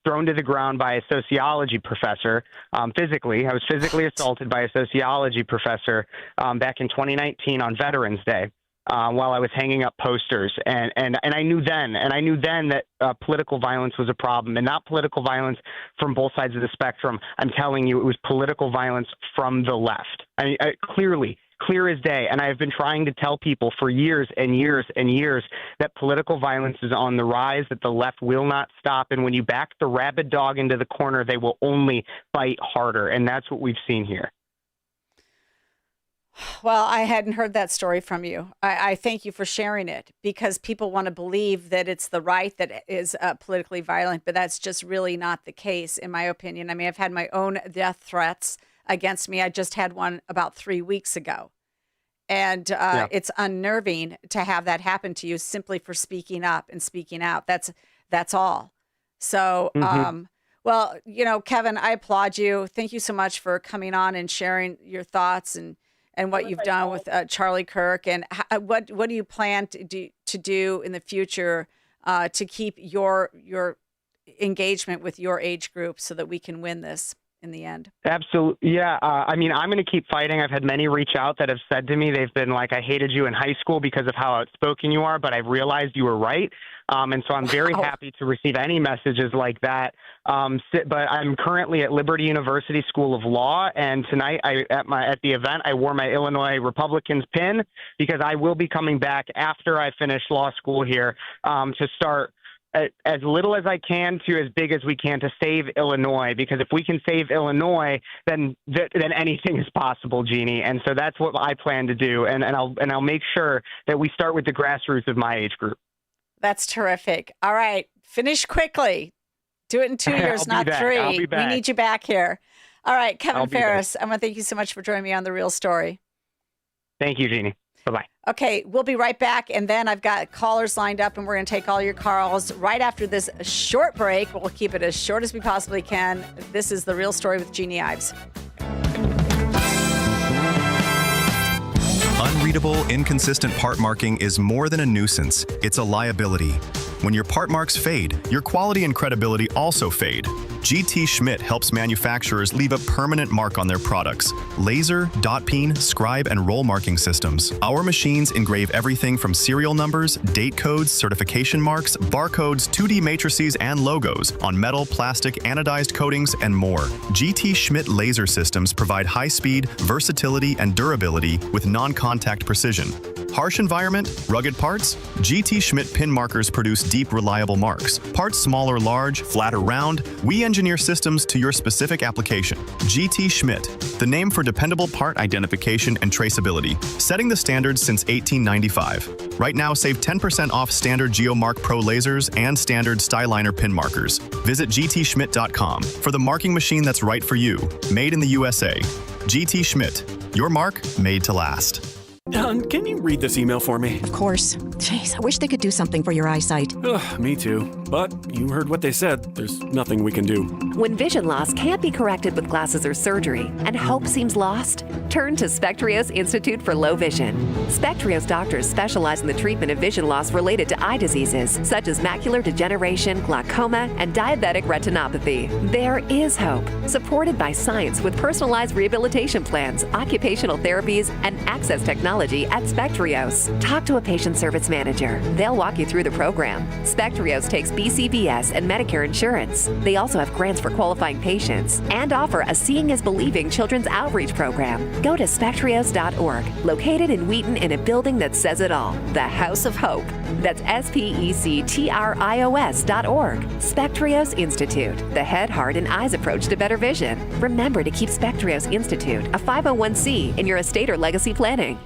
thrown to the ground by a sociology professor, physically. I was physically assaulted by a sociology professor back in 2019 on Veterans Day. While I was hanging up posters, and I knew then that political violence was a problem, and not political violence from both sides of the spectrum. I'm telling you, it was political violence from the left. Clear as day. And I have been trying to tell people for years and years and years that political violence is on the rise, that the left will not stop. And when you back the rabid dog into the corner, they will only fight harder. And that's what we've seen here. Well, I hadn't heard that story from you. I thank you for sharing it, because people want to believe that it's the right that is politically violent, but that's just really not the case, in my opinion. I mean, I've had my own death threats against me. I just had one about 3 weeks ago. And it's unnerving to have that happen to you simply for speaking up and speaking out. That's all. So, well, Kevin, I applaud you. Thank you so much for coming on and sharing your thoughts and what you've done with Charlie Kirk, and what do you plan to do in the future to keep your engagement with your age group so that we can win this in the end? Absolutely. Yeah. I mean, I'm going to keep fighting. I've had many reach out that have said to me, they've been like, I hated you in high school because of how outspoken you are, but I've realized you were right. And so I'm very happy to receive any messages like that. But I'm currently at Liberty University School of Law, and tonight at the event I wore my Illinois Republicans pin, because I will be coming back after I finish law school here to start as little as I can to as big as we can to save Illinois, because if we can save Illinois, then anything is possible, Jeannie. And so that's what I plan to do, and I'll make sure that we start with the grassroots of my age group. That's terrific. All right. Finish quickly. Do it in 2 years, not 3. I'll be back. We need you back here. All right, Kevin Phares, I want to thank you so much for joining me on The Real Story. Thank you, Jeannie. Bye-bye. Okay, we'll be right back, and then I've got callers lined up, and we're going to take all your calls right after this short break. We'll keep it as short as we possibly can. This is The Real Story with Jeannie Ives. Unreadable, inconsistent part marking is more than a nuisance. It's a liability. When your part marks fade, your quality and credibility also fade. GT Schmidt helps manufacturers leave a permanent mark on their products. Laser, dot peen, scribe, and roll marking systems. Our machines engrave everything from serial numbers, date codes, certification marks, barcodes, 2D matrices, and logos on metal, plastic, anodized coatings, and more. GT Schmidt laser systems provide high speed, versatility, and durability with non-contact precision. Harsh environment, rugged parts? GT Schmidt pin markers produce deep, reliable marks. Parts small or large, flat or round, we engineer systems to your specific application. GT Schmidt, the name for dependable part identification and traceability, setting the standards since 1895. Right now, save 10% off standard GeoMark Pro lasers and standard Styliner pin markers. Visit gtschmidt.com for the marking machine that's right for you. Made in the USA. GT Schmidt, your mark made to last. Can you read this email for me? Of course. Jeez, I wish they could do something for your eyesight. Ugh, me too. But you heard what they said. There's nothing we can do. When vision loss can't be corrected with glasses or surgery, and hope seems lost, turn to Spectrios Institute for Low Vision. Spectrios doctors specialize in the treatment of vision loss related to eye diseases, such as macular degeneration, glaucoma, and diabetic retinopathy. There is hope, supported by science with personalized rehabilitation plans, occupational therapies, and access technology at Spectrios. Talk to a patient service manager. They'll walk you through the program. Spectrios takes BCBS and Medicare insurance. They also have grants for qualifying patients and offer a Seeing is Believing children's outreach program. Go to spectrios.org, located in Wheaton in a building that says it all, the House of Hope. That's SPECTRIOS.org. Spectrios Institute, the head, heart, and eyes approach to better vision. Remember to keep Spectrios Institute, a 501c, in your estate or legacy planning.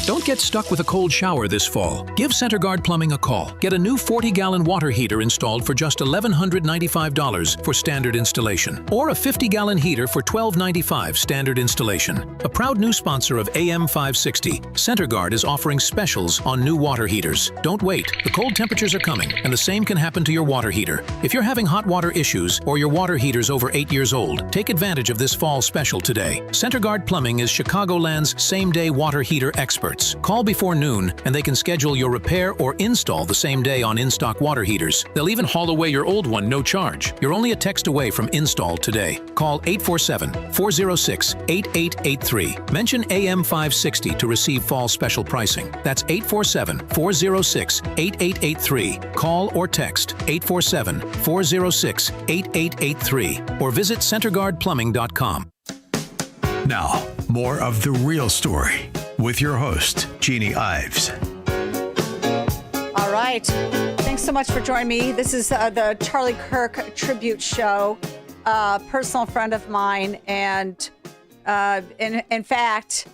Don't get stuck with a cold shower this fall. Give CenterGuard Plumbing a call. Get a new 40-gallon water heater installed for just $1,195 for standard installation, or a 50-gallon heater for $1,295 standard installation. A proud new sponsor of AM 560, CenterGuard is offering specials on new water heaters. Don't wait. The cold temperatures are coming, and the same can happen to your water heater. If you're having hot water issues or your water heater's over 8 years old, take advantage of this fall special today. CenterGuard Plumbing is Chicagoland's same-day water heater experts. Call before noon, and they can schedule your repair or install the same day on in-stock water heaters. They'll even haul away your old one, no charge. You're only a text away from install today. Call 847-406-8883. Mention AM 560 to receive fall special pricing. That's 847-406-8883. Call or text 847-406-8883 or visit centerguardplumbing.com. Now, more of The Real Story with your host, Jeanne Ives. All right. Thanks so much for joining me. This is the Charlie Kirk tribute show. Personal friend of mine. And in fact,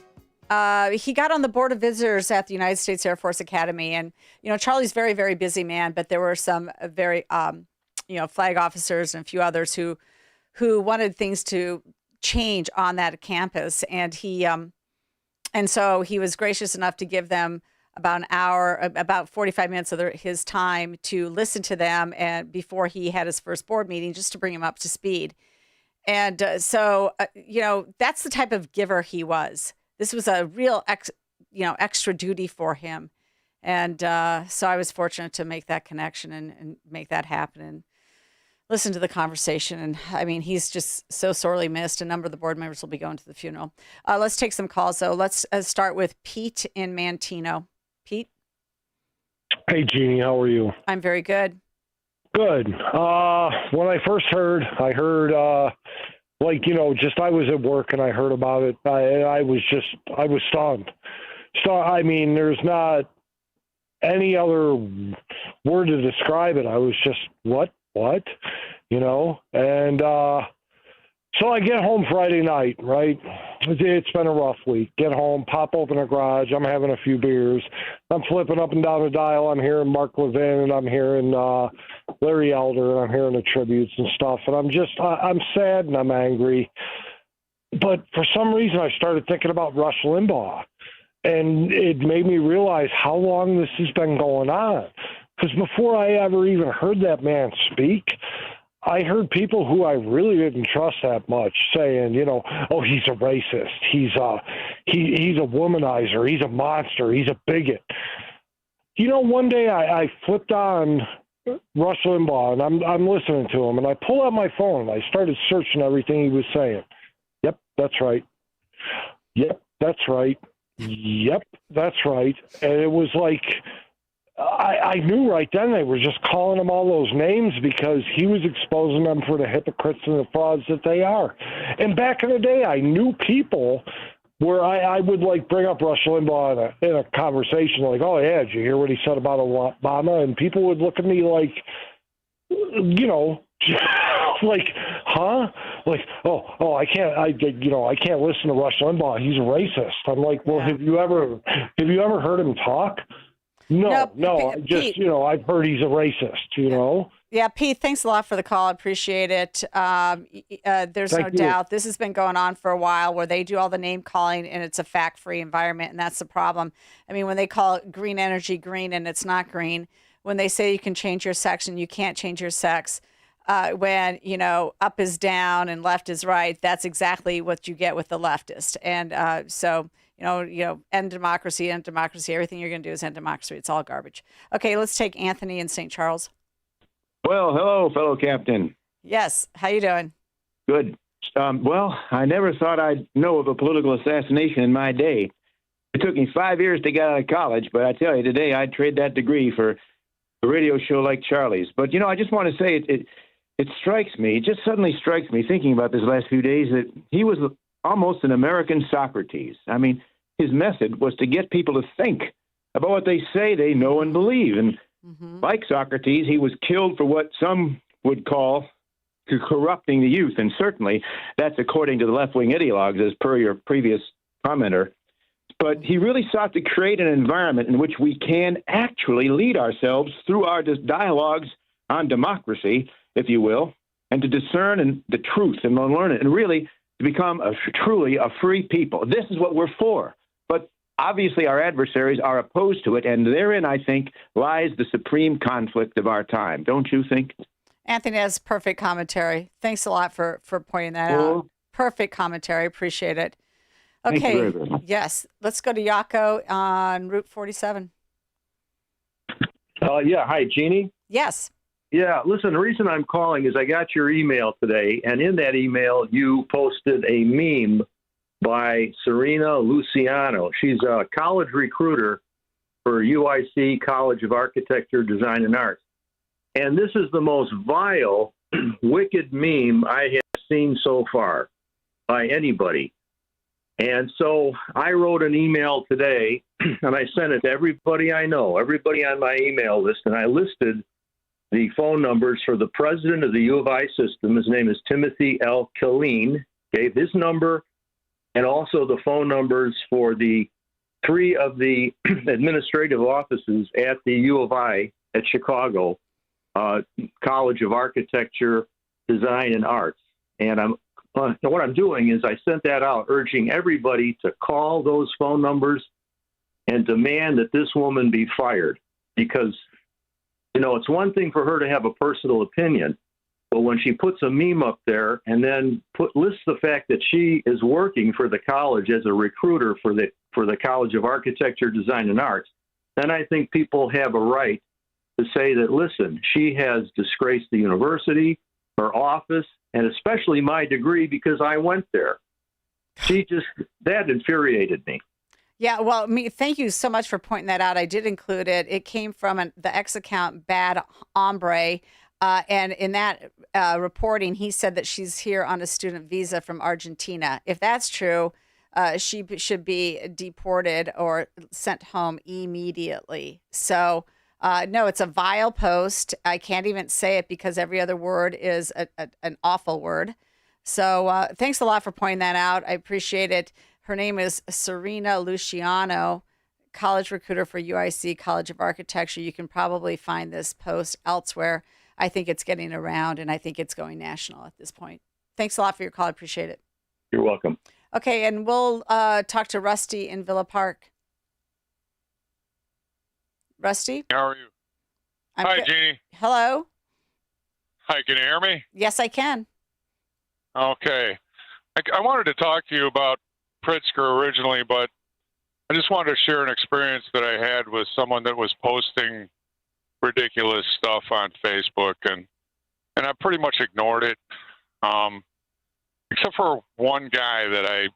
he got on the board of visitors at the United States Air Force Academy. And, Charlie's very, very busy man, but there were some very, flag officers and a few others who wanted things to change on that campus. And and so he was gracious enough to give them about an hour, about 45 minutes of his time to listen to them, and before he had his first board meeting, just to bring him up to speed. And so that's the type of giver he was. This was a real extra duty for him. And so I was fortunate to make that connection and make that happen and listen to the conversation. And I mean, he's just so sorely missed. A number of the board members will be going to the funeral. Let's take some calls, though. Let's start with Pete in Mantino. Pete? Hey, Jeanne, how are you? I'm very good. Good. When I first heard, I was at work and I heard about it. I was stunned. So, I mean, there's not any other word to describe it. I was just, what? And so I get home Friday night, right? It's been a rough week. Get home, pop open a garage. I'm having a few beers. I'm flipping up and down the dial. I'm hearing Mark Levin, and I'm hearing Larry Elder, and I'm hearing the tributes and stuff. And I'm sad and I'm angry. But for some reason, I started thinking about Rush Limbaugh. And it made me realize how long this has been going on. Because before I ever even heard that man speak, I heard people who I really didn't trust that much saying, oh, he's a racist. He's a womanizer. He's a monster. He's a bigot. One day I flipped on Rush Limbaugh, and I'm listening to him, and I pull out my phone, and I started searching everything he was saying. Yep, that's right. Yep, that's right. Yep, that's right. And it was like, I knew right then they were just calling him all those names because he was exposing them for the hypocrites and the frauds that they are. And back in the day, I knew people where I would bring up Rush Limbaugh in a conversation like, oh yeah, did you hear what he said about Obama? And people would look at me like, huh? I can't listen to Rush Limbaugh. He's a racist. I'm like, well, have you ever heard him talk? No. Pete, I've heard he's a racist, Yeah, Pete, thanks a lot for the call. I appreciate it. There's no doubt this has been going on for a while where they do all the name calling and it's a fact-free environment, and that's the problem. I mean, when they call green energy green and it's not green, when they say you can change your sex and you can't change your sex, when, up is down and left is right, that's exactly what you get with the leftist. And end democracy, everything you're going to do is end democracy. It's all garbage. Okay, let's take Anthony in St. Charles. Well, hello, fellow captain. Yes. How you doing? Good. Well, I never thought I'd know of a political assassination in my day. It took me 5 years to get out of college, but I tell you, today I'd trade that degree for a radio show like Charlie's. But, I just want to say it strikes me, it just suddenly strikes me thinking about this last few days that he was almost an American Socrates. I mean, his method was to get people to think about what they say they know and believe. And like Socrates, he was killed for what some would call corrupting the youth. And certainly that's according to the left-wing ideologues, as per your previous commenter. But he really sought to create an environment in which we can actually lead ourselves through our dialogues on democracy, if you will, and to discern the truth and learn it, and really to become truly a free people. This is what we're for. But obviously our adversaries are opposed to it, and therein, I think, lies the supreme conflict of our time. Don't you think? Anthony has perfect commentary. Thanks a lot for pointing that out. Perfect commentary. Appreciate it. Okay. Thank you very much. Yes. Let's go to Yako on Route 47. Yeah. Hi, Jeannie. Yes. Yeah. Listen, the reason I'm calling is I got your email today, and in that email, you posted a meme by Serena Luciano. She's a college recruiter for UIC College of Architecture, Design, and Arts. And this is the most vile, wicked meme I have seen so far by anybody. And so I wrote an email today, and I sent it to everybody I know, everybody on my email list, and I listed the phone numbers for the president of the U of I system. His name is Timothy L. Killeen, gave his number, and also the phone numbers for the three of the administrative offices at the U of I at Chicago, College of Architecture, Design, and Arts. And what I'm doing is I sent that out urging everybody to call those phone numbers and demand that this woman be fired. Because, it's one thing for her to have a personal opinion, but when she puts a meme up there and then lists the fact that she is working for the college as a recruiter for the College of Architecture, Design, and Arts, then I think people have a right to say that, listen, she has disgraced the university, her office, and especially my degree because I went there. That infuriated me. Yeah, well, thank you so much for pointing that out. I did include it. It came from the X account Bad Hombre, and in that reporting, he said that she's here on a student visa from Argentina. If that's true, she should be deported or sent home immediately. So, no, it's a vile post. I can't even say it because every other word is an awful word. So thanks a lot for pointing that out. I appreciate it. Her name is Serena Luciano, college recruiter for UIC College of Architecture. You can probably find this post elsewhere. I think it's getting around, and I think it's going national at this point. Thanks a lot for your call. I appreciate it. You're welcome. Okay, and we'll talk to Rusty in Villa Park. Rusty? How are you? Hi, Jeannie. Hello? Hi, can you hear me? Yes, I can. Okay. I wanted to talk to you about Pritzker originally, but I just wanted to share an experience that I had with someone that was posting ridiculous stuff on Facebook, and I pretty much ignored it, except for one guy that I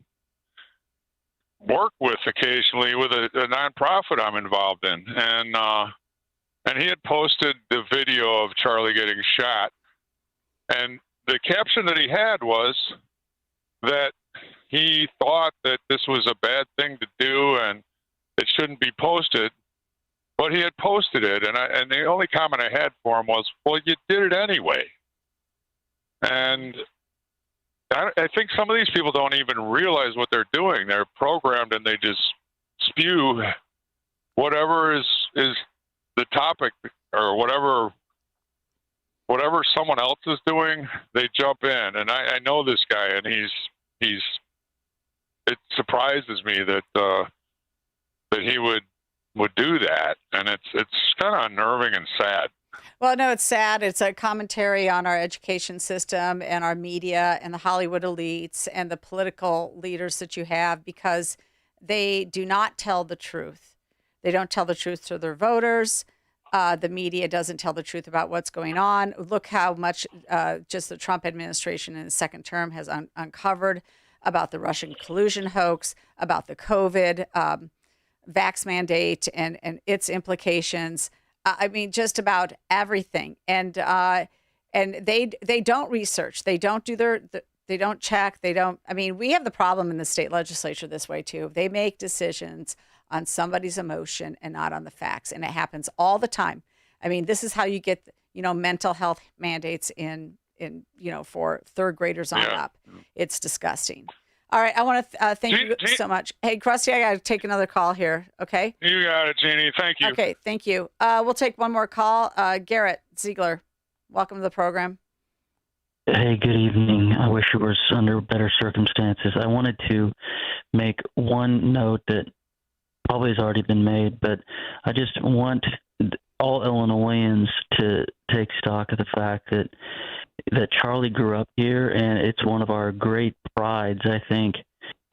work with occasionally with a nonprofit I'm involved in, and he had posted the video of Charlie getting shot, and the caption that he had was that he thought that this was a bad thing to do and it shouldn't be posted, but he had posted it, and the only comment I had for him was, well, you did it anyway. And I think some of these people don't even realize what they're doing. They're programmed and they just spew whatever is is the topic or whatever someone else is doing, they jump in. And I know this guy, and he's. It surprises me that he would do that, and it's kind of unnerving and sad. Well, no, it's sad. It's a commentary on our education system and our media and the Hollywood elites and the political leaders that you have, because they do not tell the truth. They don't tell the truth to their voters. The media doesn't tell the truth about what's going on. Look how much just the Trump administration in the second term has uncovered about the Russian collusion hoax, about the COVID vax mandate and its implications. I mean, just about everything. And they don't research. They don't do they don't check. They don't. I mean, we have the problem in the state legislature this way too. They make decisions on somebody's emotion and not on the facts, and it happens all the time. I mean, this is how you get mental health mandates in for third graders on up. It's disgusting. All right, I want to thank you so much. Hey, Krusty, I got to take another call here. Okay. You got it, Jeannie. Thank you. Okay, thank you. We'll take one more call. Garrett Ziegler, welcome to the program. Hey, good evening. I wish it was under better circumstances. I wanted to make one note that probably has already been made, but I just want all Illinoisans to take stock of the fact that Charlie grew up here, and it's one of our great prides, I think,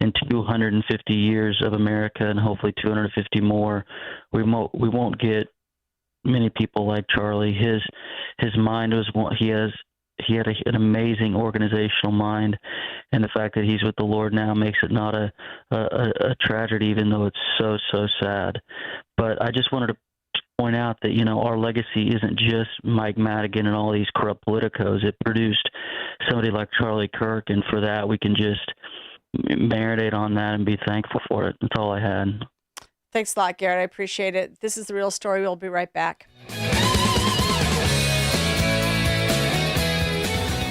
in 250 years of America, and hopefully 250 more. We won't get many people like Charlie. His mind was he had an amazing organizational mind, and the fact that he's with the Lord now makes it not a tragedy, even though it's so sad. But I just wanted to point out that our legacy isn't just Mike Madigan and all these corrupt politicos. It produced somebody like Charlie Kirk, and for that we can just marinate on that and be thankful for it. That's all I had. Thanks a lot, Garrett. I appreciate it. This is The Real Story. We'll be right back.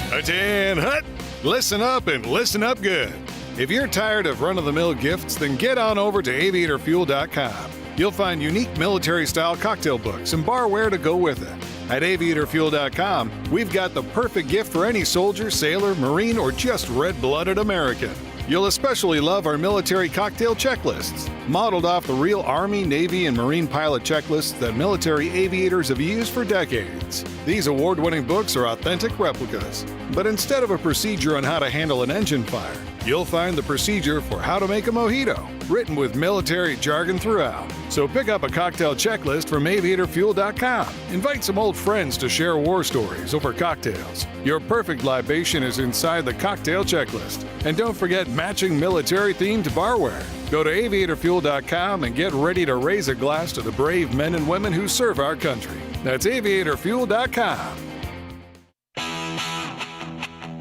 Hutz Hut, listen up and listen up good. If you're tired of run-of-the-mill gifts, then get on over to aviatorfuel.com. You'll find unique military-style cocktail books and barware to go with it. At aviatorfuel.com, we've got the perfect gift for any soldier, sailor, Marine, or just red-blooded American. You'll especially love our military cocktail checklists, modeled off the real Army, Navy, and Marine pilot checklists that military aviators have used for decades. These award-winning books are authentic replicas, but instead of a procedure on how to handle an engine fire, you'll find the procedure for how to make a mojito, written with military jargon throughout. So pick up a cocktail checklist from aviatorfuel.com. Invite some old friends to share war stories over cocktails. Your perfect libation is inside the cocktail checklist. And don't forget matching military-themed barware. Go to aviatorfuel.com and get ready to raise a glass to the brave men and women who serve our country. That's aviatorfuel.com.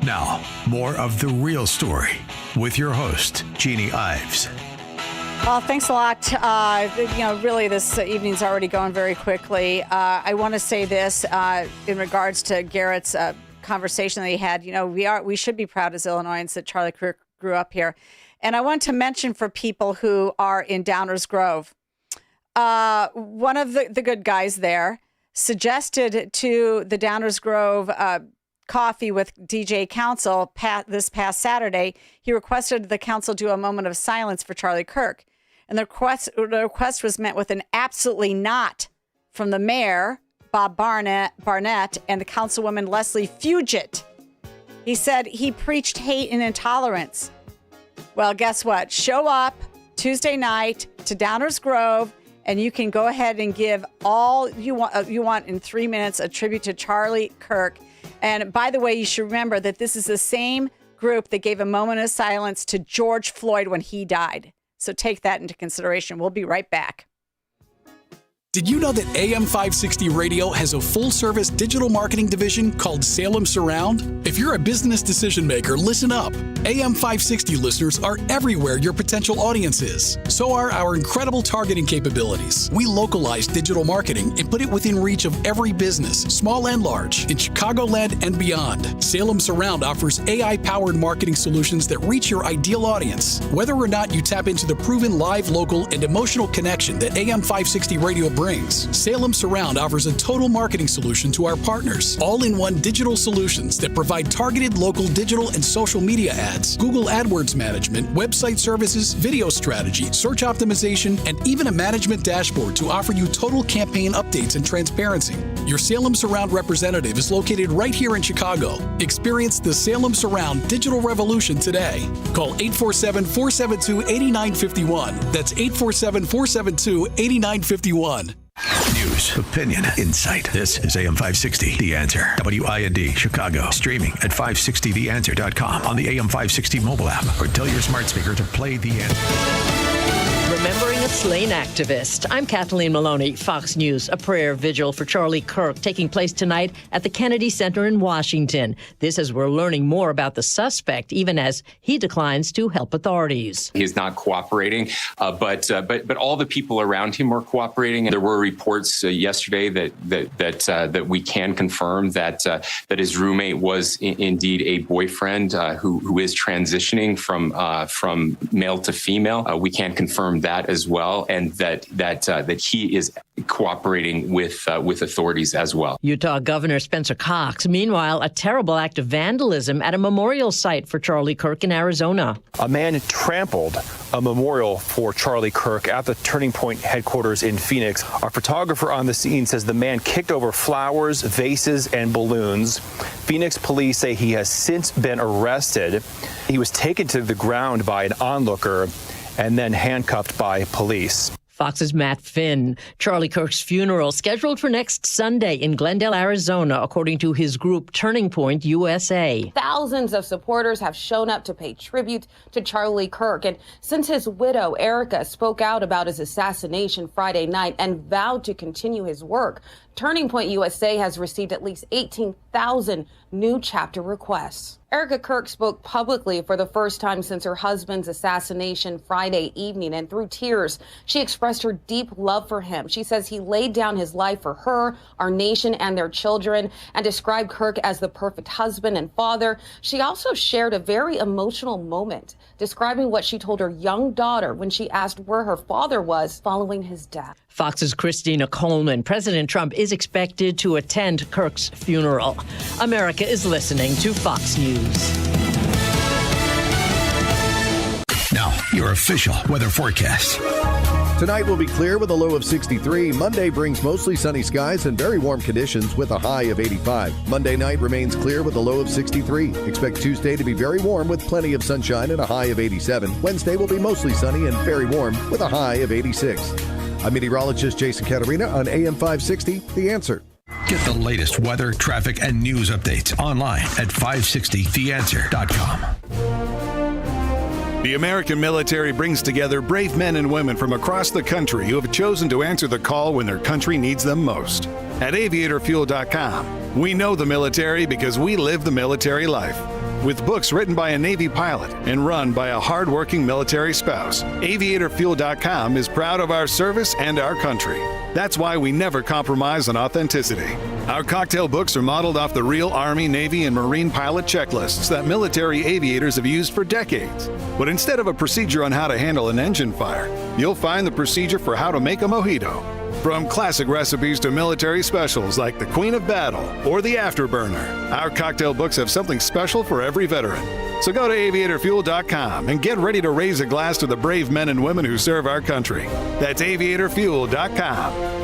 Now, more of The Real Story with your host, Jeannie Ives. Well, thanks a lot. Really, this evening's already going very quickly. I want to say this in regards to Garrett's conversation that he had. We should be proud as Illinoisans that Charlie Kirk grew up here. And I want to mention for people who are in Downers Grove, one of the good guys there suggested to the Downers Grove Coffee with DJ Council this past Saturday, he requested the council do a moment of silence for Charlie Kirk. And the request was met with an absolutely not from the mayor, Bob Barnett, and the councilwoman, Leslie Fugit. He said he preached hate and intolerance. Well, guess what? Show up Tuesday night to Downers Grove, and you can go ahead and give all you want in 3 minutes, a tribute to Charlie Kirk. And by the way, you should remember that this is the same group that gave a moment of silence to George Floyd when he died. So take that into consideration. We'll be right back. Did you know that AM 560 Radio has a full-service digital marketing division called Salem Surround? If you're a business decision maker, listen up. AM 560 listeners are everywhere your potential audience is. So are our incredible targeting capabilities. We localize digital marketing and put it within reach of every business, small and large, in Chicagoland and beyond. Salem Surround offers AI-powered marketing solutions that reach your ideal audience. Whether or not you tap into the proven live, local, and emotional connection that AM 560 Radio brings. Salem Surround offers a total marketing solution to our partners. All-in-one digital solutions that provide targeted local digital and social media ads, Google AdWords management, website services, video strategy, search optimization, and even a management dashboard to offer you total campaign updates and transparency. Your Salem Surround representative is located right here in Chicago. Experience the Salem Surround digital revolution today. Call 847-472-8951. That's 847-472-8951. News, opinion, insight. This is AM 560, The Answer. WIND, Chicago. Streaming at 560theanswer.com on the AM 560 mobile app, or tell your smart speaker to play The Answer. Remembering a slain activist. I'm Kathleen Maloney, Fox News. A prayer vigil for Charlie Kirk taking place tonight at the Kennedy Center in Washington. This as we're learning more about the suspect, even as he declines to help authorities. He's not cooperating, but all the people around him are cooperating. There were reports yesterday that we can confirm that his roommate was indeed a boyfriend who is transitioning from male to female. We can confirm that as well, and that he is cooperating with authorities as well. Utah Governor Spencer Cox. Meanwhile, a terrible act of vandalism at a memorial site for Charlie Kirk in Arizona. A man trampled a memorial for Charlie Kirk at the Turning Point headquarters in Phoenix. Our photographer on the scene says the man kicked over flowers, vases, and balloons. Phoenix police say he has since been arrested. He was taken to the ground by an onlooker and then handcuffed by police. Fox's Matt Finn. Charlie Kirk's funeral scheduled for next Sunday in Glendale, Arizona, according to his group Turning Point USA. Thousands of supporters have shown up to pay tribute to Charlie Kirk. And since his widow, Erica, spoke out about his assassination Friday night and vowed to continue his work, Turning Point USA has received at least 18,000 new chapter requests. Erica Kirk spoke publicly for the first time since her husband's assassination Friday evening, and through tears, she expressed her deep love for him. She says he laid down his life for her, our nation, and their children, and described Kirk as the perfect husband and father. She also shared a very emotional moment, describing what she told her young daughter when she asked where her father was following his death. Fox's Christina Coleman. President Trump is expected to attend Kirk's funeral. America is listening to Fox News. Now, your official weather forecast. Tonight will be clear with a low of 63. Monday brings mostly sunny skies and very warm conditions with a high of 85. Monday night remains clear with a low of 63. Expect Tuesday to be very warm with plenty of sunshine and a high of 87. Wednesday will be mostly sunny and very warm with a high of 86. I'm meteorologist Jason Caterina on AM 560, The Answer. Get the latest weather, traffic, and news updates online at 560theanswer.com. The American military brings together brave men and women from across the country who have chosen to answer the call when their country needs them most. At aviatorfuel.com, we know the military because we live the military life. With books written by a Navy pilot and run by a hardworking military spouse, aviatorfuel.com is proud of our service and our country. That's why we never compromise on authenticity. Our cocktail books are modeled off the real Army, Navy, and Marine pilot checklists that military aviators have used for decades. But instead of a procedure on how to handle an engine fire, you'll find the procedure for how to make a mojito. From classic recipes to military specials like the Queen of Battle or the Afterburner, our cocktail books have something special for every veteran. So go to aviatorfuel.com and get ready to raise a glass to the brave men and women who serve our country. That's aviatorfuel.com.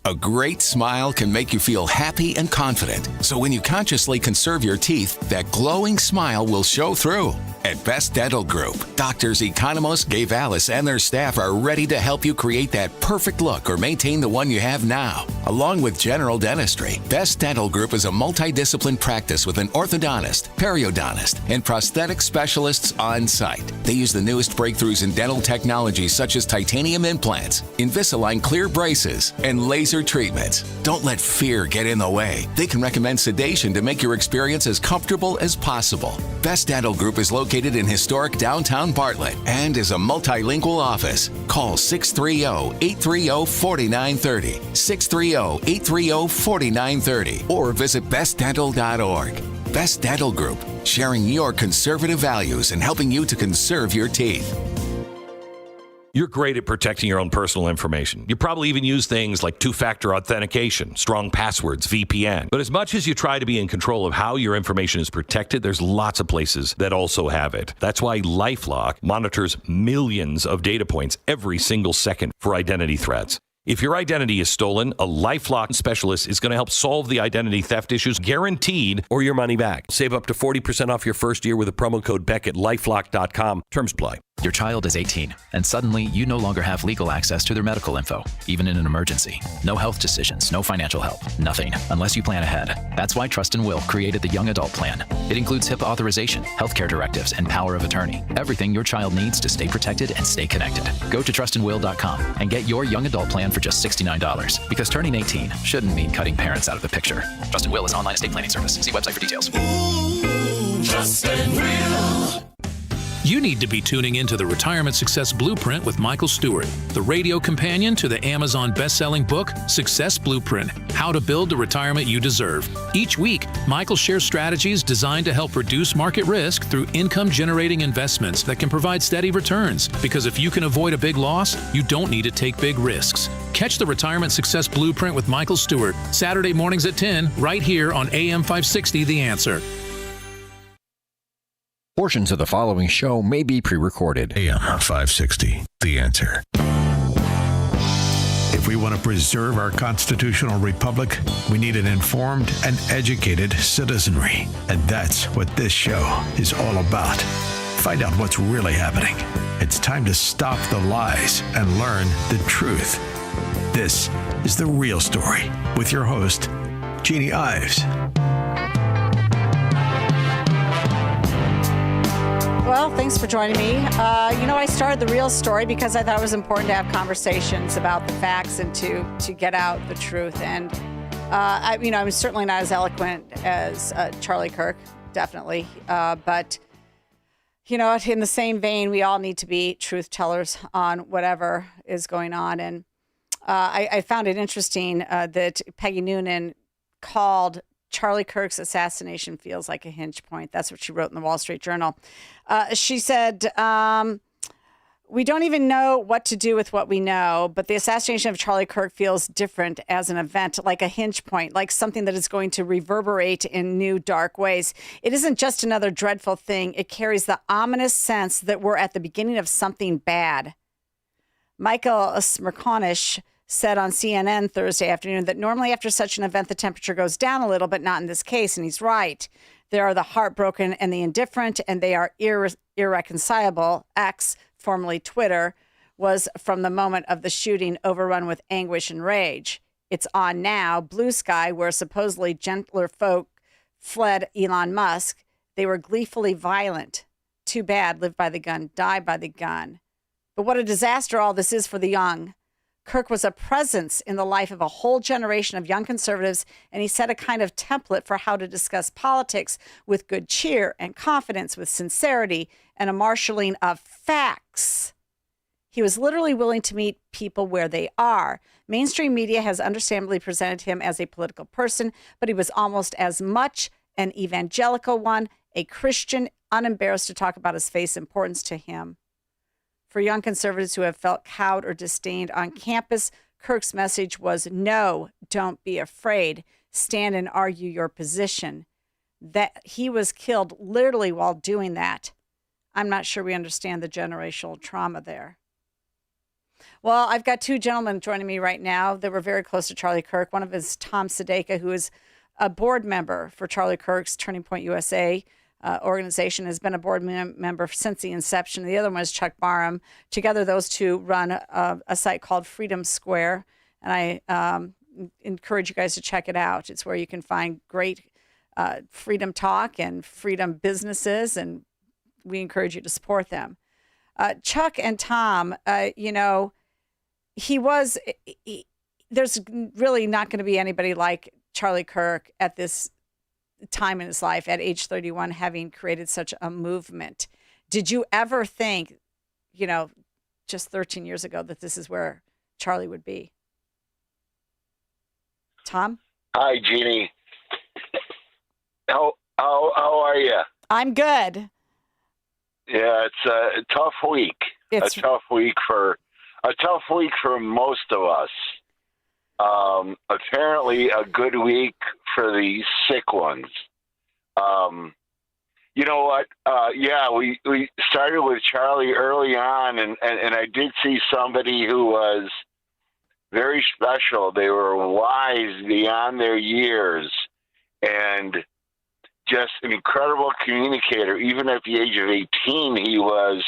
A great smile can make you feel happy and confident. So when you consciously conserve your teeth, that glowing smile will show through. At Best Dental Group, doctors Economos, Gavalis, and their staff are ready to help you create that perfect look or maintain the one you have now. Along with general dentistry, Best Dental Group is a multidiscipline practice with an orthodontist, periodontist, and prosthetic specialists on site. They use the newest breakthroughs in dental technology such as titanium implants, Invisalign clear braces, and laser treatments. Don't let fear get in the way. They can recommend sedation to make your experience as comfortable as possible. Best Dental Group is located in historic downtown Bartlett and is a multilingual office. Call 630-830-4930, 630-830-4930, or visit bestdental.org. Best Dental Group, sharing your conservative values and helping you to conserve your teeth. You're great at protecting your own personal information. You probably even use things like two-factor authentication, strong passwords, VPN. But as much as you try to be in control of how your information is protected, there's lots of places that also have it. That's why LifeLock monitors millions of data points every single second for identity threats. If your identity is stolen, a LifeLock specialist is going to help solve the identity theft issues, guaranteed, or your money back. Save up to 40% off your first year with a promo code Beck at LifeLock.com. Terms apply. Your child is 18, and suddenly you no longer have legal access to their medical info, even in an emergency. No health decisions, no financial help, nothing, unless you plan ahead. That's why Trust and Will created the Young Adult Plan. It includes HIPAA authorization, healthcare directives, and power of attorney. Everything your child needs to stay protected and stay connected. Go to trustandwill.com and get your Young Adult Plan for just $69. Because turning 18 shouldn't mean cutting parents out of the picture. Trust and Will is an online estate planning service. See website for details. Trust and Will. You need to be tuning into the Retirement Success Blueprint with Michael Stewart, the radio companion to the Amazon best-selling book, Success Blueprint, How to Build the Retirement You Deserve. Each week, Michael shares strategies designed to help reduce market risk through income-generating investments that can provide steady returns. Because if you can avoid a big loss, you don't need to take big risks. Catch the Retirement Success Blueprint with Michael Stewart, Saturday mornings at 10, right here on AM 560 The Answer. Portions of the following show may be pre-recorded. AM 560, The Answer. If we want to preserve our constitutional republic, we need an informed and educated citizenry. And that's what this show is all about. Find out what's really happening. It's time to stop the lies and learn the truth. This is The Real Story with your host, Jeanne Ives. Well, thanks for joining me. I started The Real Story because I thought it was important to have conversations about the facts and to get out the truth. And, I'm certainly not as eloquent as Charlie Kirk, definitely. But, in the same vein, we all need to be truth tellers on whatever is going on. And I found it interesting that Peggy Noonan called Charlie Kirk's assassination feels like a hinge point. That's what she wrote in the Wall Street Journal. She said, we don't even know what to do with what we know, but the assassination of Charlie Kirk feels different as an event, like a hinge point, like something that is going to reverberate in new, dark ways. It isn't just another dreadful thing. It carries the ominous sense that we're at the beginning of something bad. Michael Smerconish said on CNN Thursday afternoon that normally after such an event, the temperature goes down a little, but not in this case. And he's right. There are the heartbroken and the indifferent, and they are irreconcilable. X, formerly Twitter, was from the moment of the shooting overrun with anguish and rage. It's on now. Blue Sky, where supposedly gentler folk fled Elon Musk. They were gleefully violent. Too bad, live by the gun, die by the gun. But what a disaster all this is for the young. Kirk was a presence in the life of a whole generation of young conservatives, and he set a kind of template for how to discuss politics with good cheer and confidence, with sincerity and a marshaling of facts. He was literally willing to meet people where they are. Mainstream media has understandably presented him as a political person, but he was almost as much an evangelical one, a Christian, unembarrassed to talk about his faith's importance to him. For young conservatives who have felt cowed or disdained on campus, Kirk's message was, no, don't be afraid. Stand and argue your position. That he was killed literally while doing that. I'm not sure we understand the generational trauma there. Well, I've got two gentlemen joining me right now that were very close to Charlie Kirk. One of them is Tom Sodeicka, who is a board member for Charlie Kirk's Turning Point USA organization, has been a board member since the inception. The other one is Chuck Barham. Together, those two run a site called Freedom Square, and I encourage you guys to check it out. It's where you can find great freedom talk and freedom businesses, and we encourage you to support them. Chuck and Tom, there's really not going to be anybody like Charlie Kirk at this time in his life at age 31, having created such a movement. Did you ever think, just 13 years ago, that this is where Charlie would be? Tom? Hi, Jeannie. How are you? I'm good. Yeah, it's a tough week. A tough week for a tough week for most of us. Apparently a good week for the sick ones. You know what? We started with Charlie early on, and I did see somebody who was very special. They were wise beyond their years and just an incredible communicator. Even at the age of 18, he was,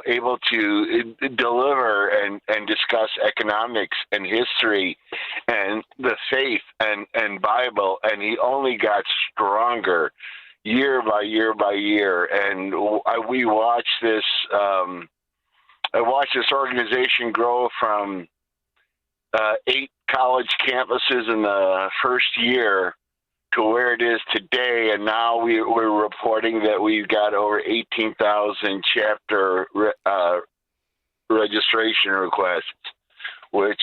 able to deliver and discuss economics and history and the faith and Bible. And he only got stronger year by year by year. And we watched this, I watched this organization grow from 8 college campuses in the first year to where it is today, and now we're reporting that we've got over 18,000 chapter registration requests, which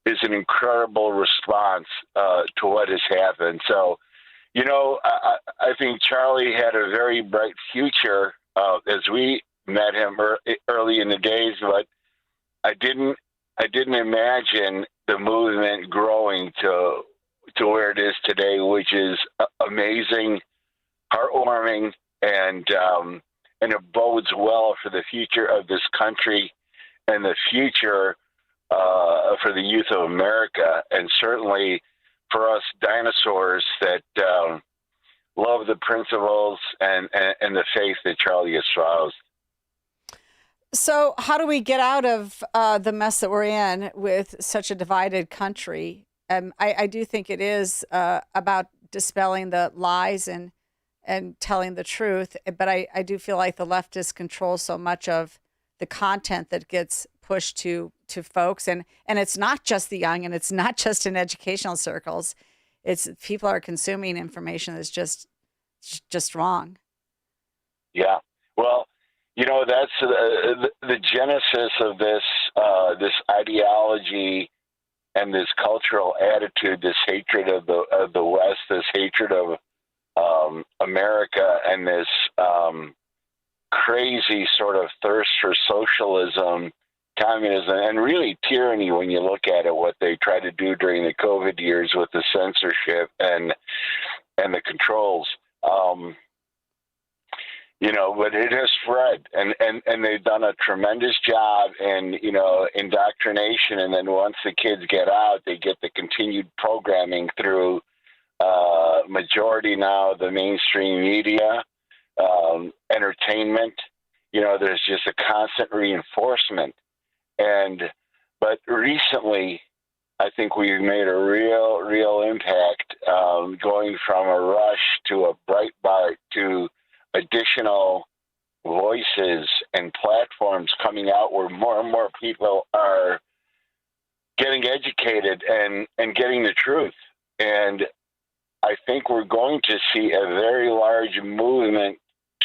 is an incredible response to what has happened. So, I think Charlie had a very bright future as we met him early in the days, but I didn't imagine the movement growing to where it is today, which is amazing, heartwarming, and it bodes well for the future of this country and the future for the youth of America, and certainly for us dinosaurs that love the principles and the faith that Charlie espoused. So how do we get out of the mess that we're in with such a divided country? I do think it is about dispelling the lies and telling the truth. But I do feel like the leftists control so much of the content that gets pushed to folks. And it's not just the young, and it's not just in educational circles. It's people are consuming information that's just wrong. Yeah. Well, that's the genesis of this ideology and this cultural attitude, this hatred of the West, this hatred of America, and this crazy sort of thirst for socialism, communism, and really tyranny when you look at it, what they tried to do during the COVID years with the censorship and the controls. But it has spread, and they've done a tremendous job in, indoctrination. And then once the kids get out, they get the continued programming through majority now the mainstream media, entertainment. There's just a constant reinforcement. But recently, I think we've made a real impact, going from a rush to a Breitbart to additional voices and platforms coming out where more and more people are getting educated and getting the truth. And I think we're going to see a very large movement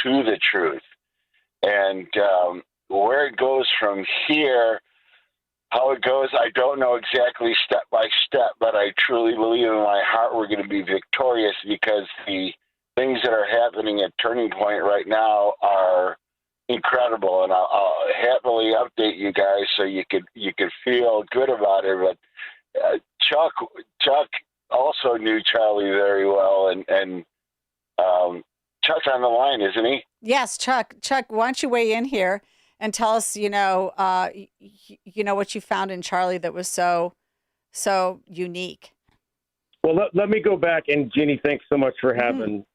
to the truth. And where it goes from here, how it goes, I don't know exactly step by step, but I truly believe in my heart we're going to be victorious, because the things that are happening at Turning Point right now are incredible, and I'll happily update you guys so you could feel good about it. But Chuck also knew Charlie very well, and Chuck's on the line, isn't he? Yes, Chuck. Chuck, why don't you weigh in here and tell us, what you found in Charlie that was so unique. Well, let me go back, and Jeannie, thanks so much for having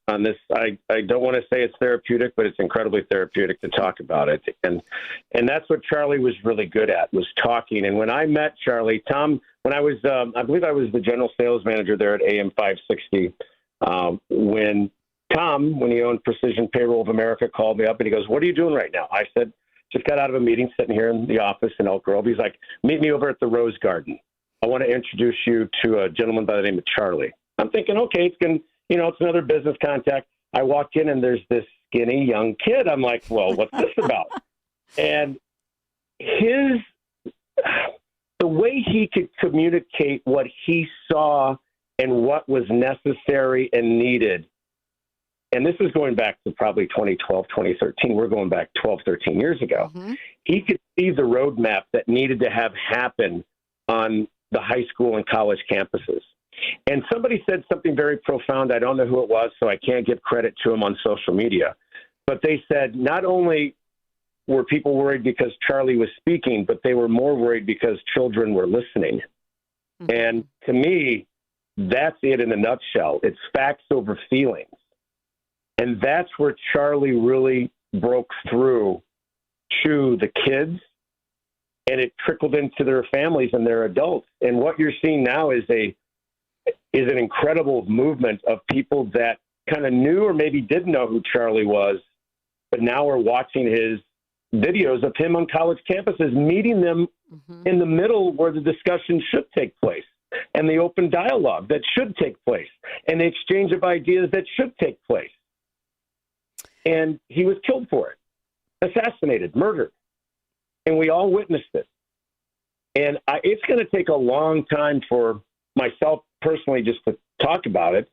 on this. I don't want to say it's therapeutic, but it's incredibly therapeutic to talk about it. And that's what Charlie was really good at, was talking. And when I met Charlie, Tom, when I was, I believe I was the general sales manager there at AM 560, when Tom, when he owned Precision Payroll of America, called me up and he goes, "What are you doing right now?" I said, "Just got out of a meeting, sitting here in the office in Elk Grove." He's like, "Meet me over at the Rose Garden. I want to introduce you to a gentleman by the name of Charlie." I'm thinking, okay, it's another business contact. I walk in and there's this skinny young kid. I'm like, well, what's this about? And the way he could communicate what he saw and what was necessary and needed and this is going back to probably 2012, 2013. We're going back 12, 13 years ago. He could see the roadmap that needed to have happen on the high school and college campuses. And somebody said something very profound. I don't know who it was, so I can't give credit to him on social media. But they said not only were people worried because Charlie was speaking, but they were more worried because children were listening. And to me, that's it in a nutshell. It's facts over feelings. And that's where Charlie really broke through to the kids, and it trickled into their families and their adults. And what you're seeing now is an incredible movement of people that kind of knew or maybe didn't know who Charlie was, but now are watching his videos of him on college campuses, meeting them in the middle where the discussion should take place, and the open dialogue that should take place, and the exchange of ideas that should take place. And he was killed for it, assassinated, murdered. And we all witnessed it. And it's going to take a long time for myself personally just to talk about it.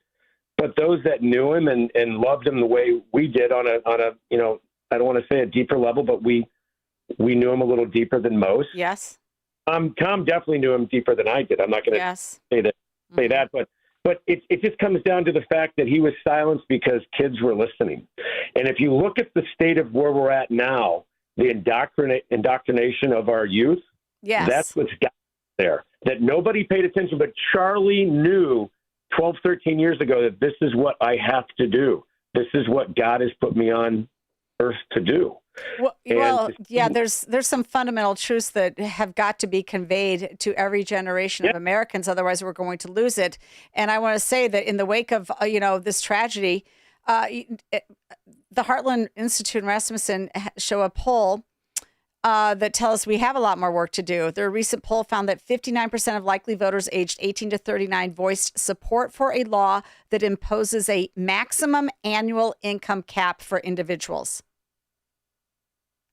But those that knew him and loved him the way we did on a I don't want to say a deeper level, but we knew him a little deeper than most. Yes. Tom definitely knew him deeper than I did. I'm not going to say that, but it just comes down to the fact that he was silenced because kids were listening. And if you look at the state of where we're at now, the indoctrination of our youth, that's what's got there. That nobody paid attention, but Charlie knew 12, 13 years ago that this is what I have to do. This is what God has put me on earth to do. There's some fundamental truths that have got to be conveyed to every generation of Americans. Otherwise, we're going to lose it. And I want to say that in the wake of this tragedy, the Heartland Institute and Rasmussen show a poll that tells us we have a lot more work to do. Their recent poll found that 59% of likely voters aged 18 to 39 voiced support for a law that imposes a maximum annual income cap for individuals.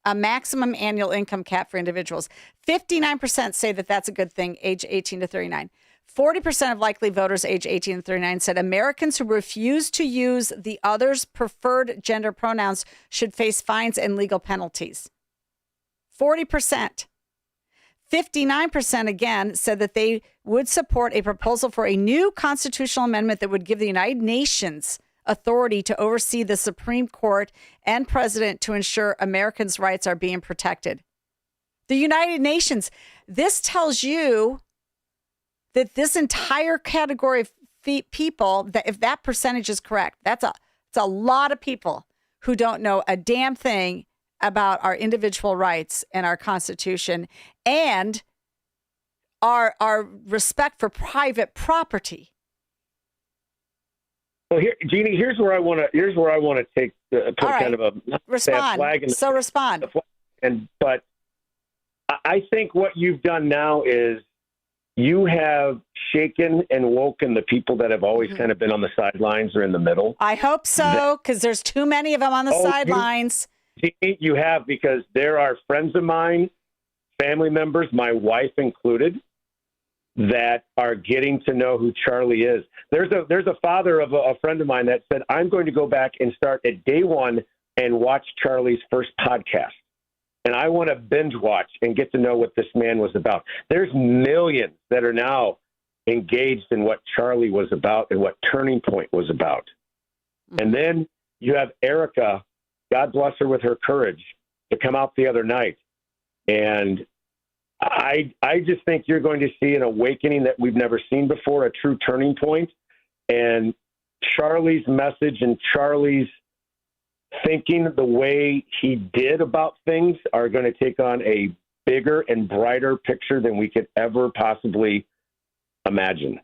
A maximum annual income cap for individuals. 59% say that that's a good thing, age 18 to 39. 40% of likely voters age 18 to 39 said Americans who refuse to use the other's preferred gender pronouns should face fines and legal penalties. 40%. 59% again said that they would support a proposal for a new constitutional amendment that would give the United Nations authority to oversee the Supreme Court and president to ensure Americans' rights are being protected. The United Nations, this tells you that this entire category of people, that if that percentage is correct, it's a lot of people who don't know a damn thing about our individual rights and our Constitution and our respect for private property. Well, Jeannie, here's where I want to take put kind of a respond. Flag in respond. But I think what you've done now is you have shaken and woken the people that have always kind of been on the sidelines or in the middle. I hope so, because there's too many of them on the sidelines. You have, because there are friends of mine, family members, my wife included, that are getting to know who Charlie is. There's a father of a friend of mine that said, I'm going to go back and start at day one and watch Charlie's first podcast. And I want to binge watch and get to know what this man was about. There's millions that are now engaged in what Charlie was about and what Turning Point was about. And then you have Erica, God bless her with her courage, to come out the other night. And I just think you're going to see an awakening that we've never seen before, a true turning point. And Charlie's message and Charlie's thinking the way he did about things are going to take on a bigger and brighter picture than we could ever possibly imagine.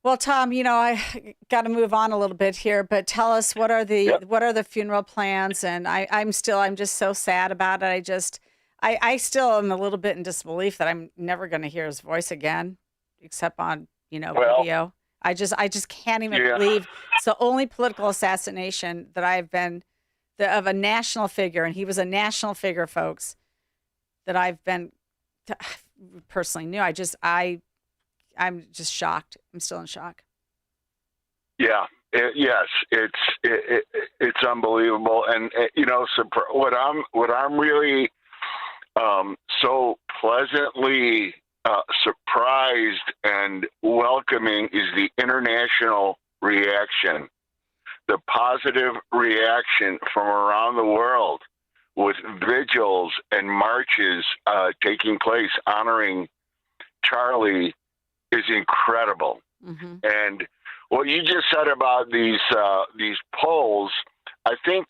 Well, Tom, I got to move on a little bit here, but tell us what are the funeral plans? And I'm just so sad about it. I still am a little bit in disbelief that I'm never going to hear his voice again, except on, video. I just can't even believe it's the only political assassination that I've been of a national figure. And he was a national figure, folks, that I've been personally knew. I'm just shocked. I'm still in shock. Yeah. Yes, it's unbelievable, and what I'm really so pleasantly surprised and welcoming is the international reaction, the positive reaction from around the world, with vigils and marches taking place honoring Charlie is incredible. Mm-hmm. And what you just said about these polls, I think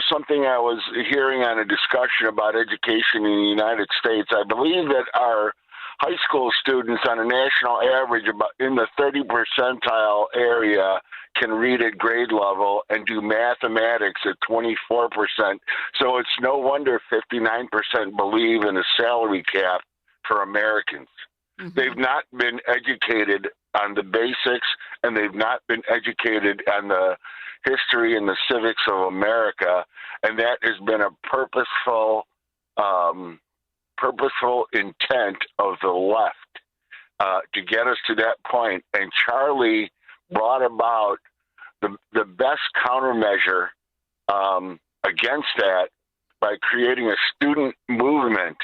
something I was hearing on a discussion about education in the United States, I believe that our high school students on a national average about in the 30 percentile area can read at grade level and do mathematics at 24%. So it's no wonder 59% believe in a salary cap for Americans. Mm-hmm. They've not been educated on the basics, and they've not been educated on the history and the civics of America, and that has been a purposeful intent of the left to get us to that point. And Charlie brought about the best countermeasure against that by creating a student movement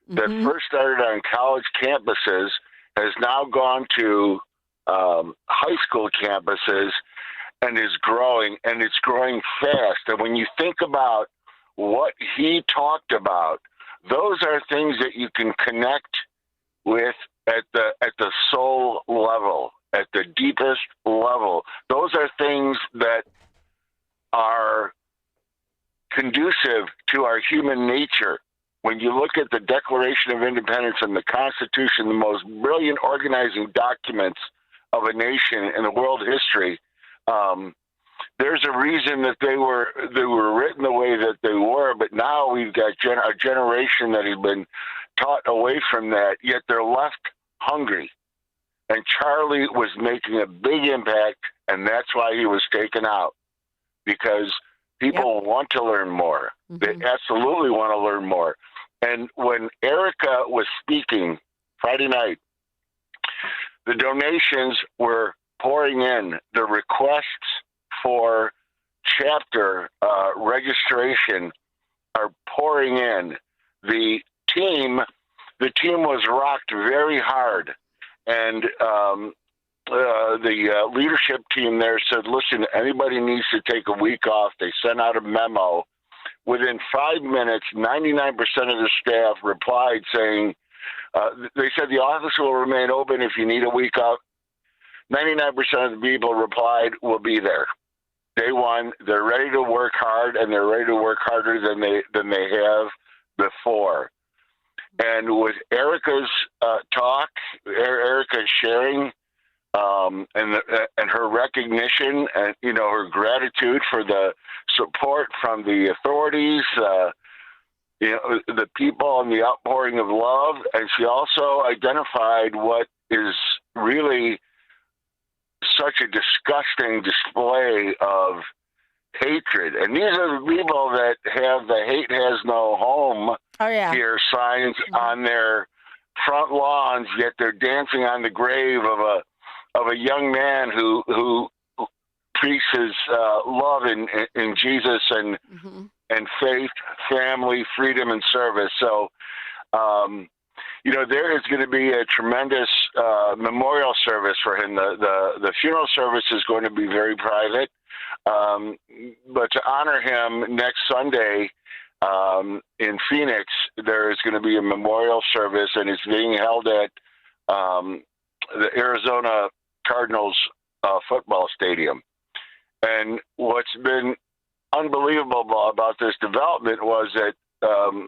that first started on college campuses, has now gone to high school campuses, and is growing, and it's growing fast. And when you think about what he talked about, those are things that you can connect with at the soul level, at the deepest level. Those are things that are conducive to our human nature. When you look at the Declaration of Independence and the Constitution, the most brilliant organizing documents of a nation in the world history, there's a reason that they were written the way that they were. But now we've got a generation that has been taught away from that, yet they're left hungry. And Charlie was making a big impact, and that's why he was taken out, because people want to learn more. Mm-hmm. They absolutely want to learn more. And when Erica was speaking Friday night, the donations were pouring in. The requests for chapter registration are pouring in. The team was rocked very hard, and the leadership team there said, listen, anybody needs to take a week off. They sent out a memo. Within 5 minutes, 99% of the staff replied saying, they said the office will remain open if you need a week off. 99% of the people replied, we'll be there. Day one, they're ready to work hard, and they're ready to work harder than they have before. And with Erica's talk, Erica's sharing, and her recognition, and her gratitude for the support from the authorities, the people, and the outpouring of love. And she also identified what is really such a disgusting display of hatred. And these are the people that have the "hate has no home" here signs on their front lawns, yet they're dancing on the grave of a young man who preaches love in Jesus and faith, family, freedom, and service. So, there is going to be a tremendous memorial service for him. The funeral service is going to be very private, but to honor him next Sunday in Phoenix, there is going to be a memorial service, and it's being held at the Arizona Cardinals football stadium. And what's been unbelievable about this development was that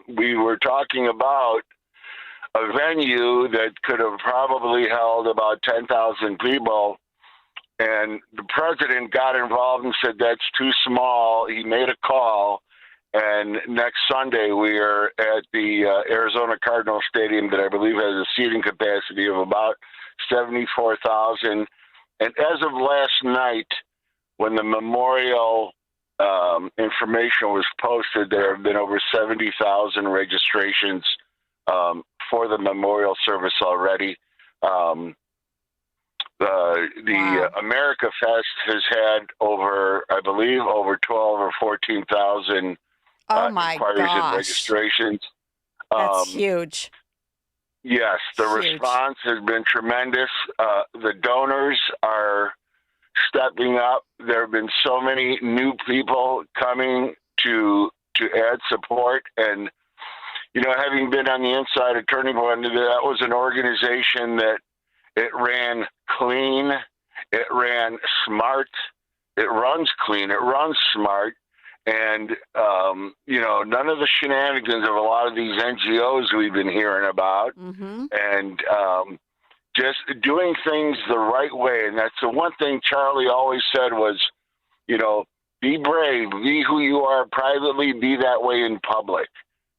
we were talking about a venue that could have probably held about 10,000 people, and the president got involved and said that's too small. He made a call, and next Sunday we are at the Arizona Cardinal Stadium that I believe has a seating capacity of about 74,000. And as of last night, when the memorial information was posted, there have been over 70,000 registrations for the memorial service already. The America Fest has had over 12 or 14,000 inquiries and registrations. That's huge. Yes, the response has been tremendous. The donors are stepping up. There have been so many new people coming to add support. And, having been on the inside of Turning Point, that was an organization that it ran clean, it ran smart, it runs clean, it runs smart. And, none of the shenanigans of a lot of these NGOs we've been hearing about. Mm-hmm. And just doing things the right way. And that's the one thing Charlie always said was, be brave, be who you are privately, be that way in public.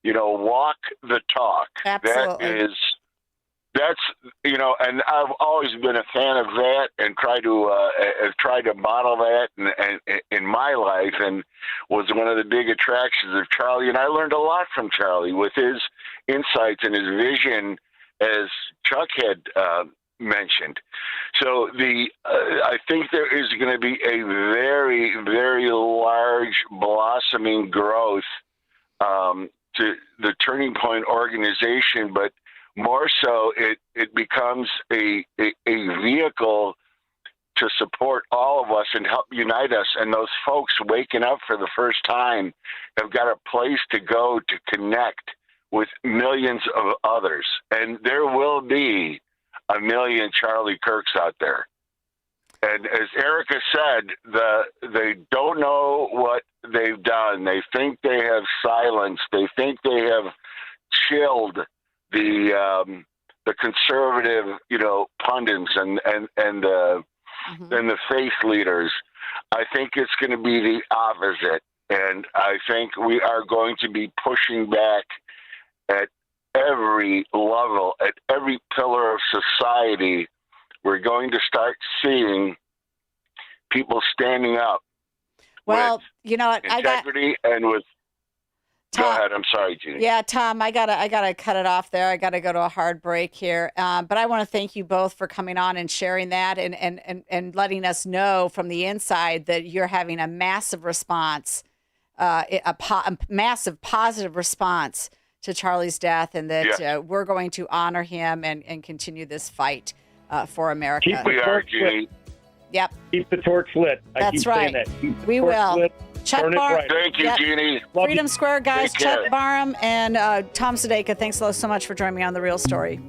Walk the talk. Absolutely. That's and I've always been a fan of that and tried to model that in my life, and was one of the big attractions of Charlie. And I learned a lot from Charlie with his insights and his vision, as Chuck had mentioned. So I think there is going to be a very, very large blossoming growth to the Turning Point organization, but more so, it becomes a vehicle to support all of us and help unite us. And those folks waking up for the first time have got a place to go to connect with millions of others. And there will be a million Charlie Kirks out there. And as Erica said, they don't know what they've done. They think they have silenced. They think they have chilled the conservative, pundits and the faith leaders. I think it's going to be the opposite, and I think we are going to be pushing back at every level, at every pillar of society. We're going to start seeing people standing up. Well, with integrity and with. Tom, go ahead. I'm sorry, Jeanne. Yeah, Tom, I gotta cut it off there. I gotta go to a hard break here. But I want to thank you both for coming on and sharing that and letting us know from the inside that you're having a massive response, a massive positive response to Charlie's death, and that we're going to honor him and continue this fight for America. We are, Jeanne. Yep. Keep the torch lit. That's right. We will. Chuck Barham. Thank you, Jeanne. Freedom Square guys, Chuck Barham and Tom Sodeicka. Thanks so much for joining me on The Real Story.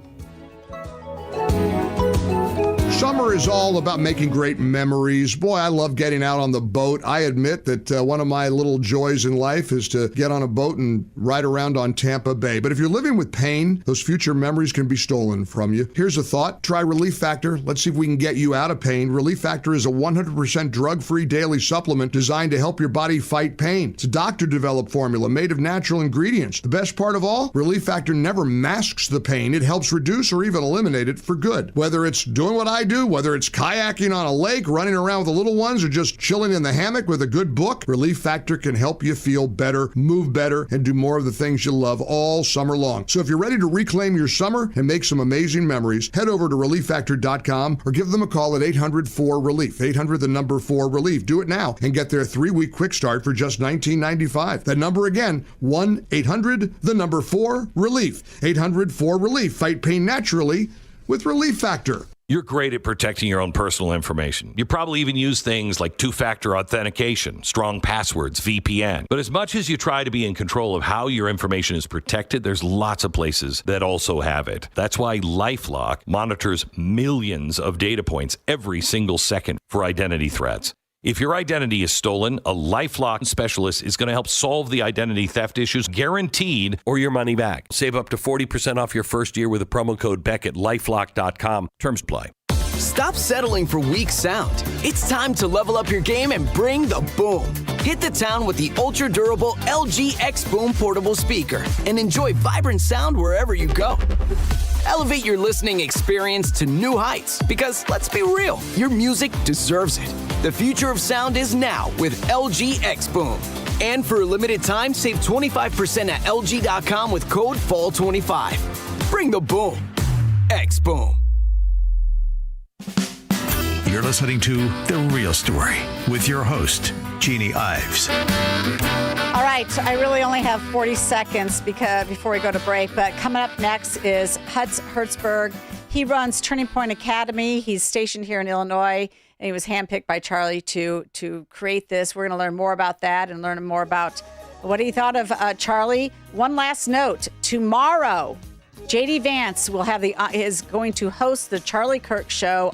Summer is all about making great memories. Boy, I love getting out on the boat. I admit that one of my little joys in life is to get on a boat and ride around on Tampa Bay. But if you're living with pain, those future memories can be stolen from you. Here's a thought. Try Relief Factor. Let's see if we can get you out of pain. Relief Factor is a 100% drug-free daily supplement designed to help your body fight pain. It's a doctor-developed formula made of natural ingredients. The best part of all, Relief Factor never masks the pain. It helps reduce or even eliminate it for good. Whether it's doing what I do, whether it's kayaking on a lake, running around with the little ones, or just chilling in the hammock with a good book, Relief Factor can help you feel better, move better, and do more of the things you love all summer long. So if you're ready to reclaim your summer and make some amazing memories, head over to ReliefFactor.com or give them a call at 800-4-RELIEF. 800-4-RELIEF. Do it now and get their 3-week quick start for just $19.95. That number again, 1-800-4-RELIEF. 800-4-RELIEF. Fight pain naturally with Relief Factor. You're great at protecting your own personal information. You probably even use things like two-factor authentication, strong passwords, VPN. But as much as you try to be in control of how your information is protected, there's lots of places that also have it. That's why LifeLock monitors millions of data points every single second for identity threats. If your identity is stolen, a LifeLock specialist is going to help solve the identity theft issues, guaranteed, or your money back. Save up to 40% off your first year with a promo code Beck at LifeLock.com. Terms apply. Stop settling for weak sound. It's time to level up your game and bring the boom. Hit the town with the ultra-durable LG X Boom portable speaker and enjoy vibrant sound wherever you go. Elevate your listening experience to new heights because, let's be real, your music deserves it. The future of sound is now with LG X Boom. And for a limited time, save 25% at LG.com with code FALL25. Bring the boom. X Boom. You're listening to The Real Story with your host, Jeanne Ives. All right, I really only have 40 seconds before we go to break, but coming up next is Hutz Hertzberg. He runs Turning Point Academy. He's stationed here in Illinois, and he was handpicked by Charlie to create this. We're going to learn more about that and learn more about what he thought of Charlie. One last note: tomorrow, J.D. Vance will have is going to host the Charlie Kirk Show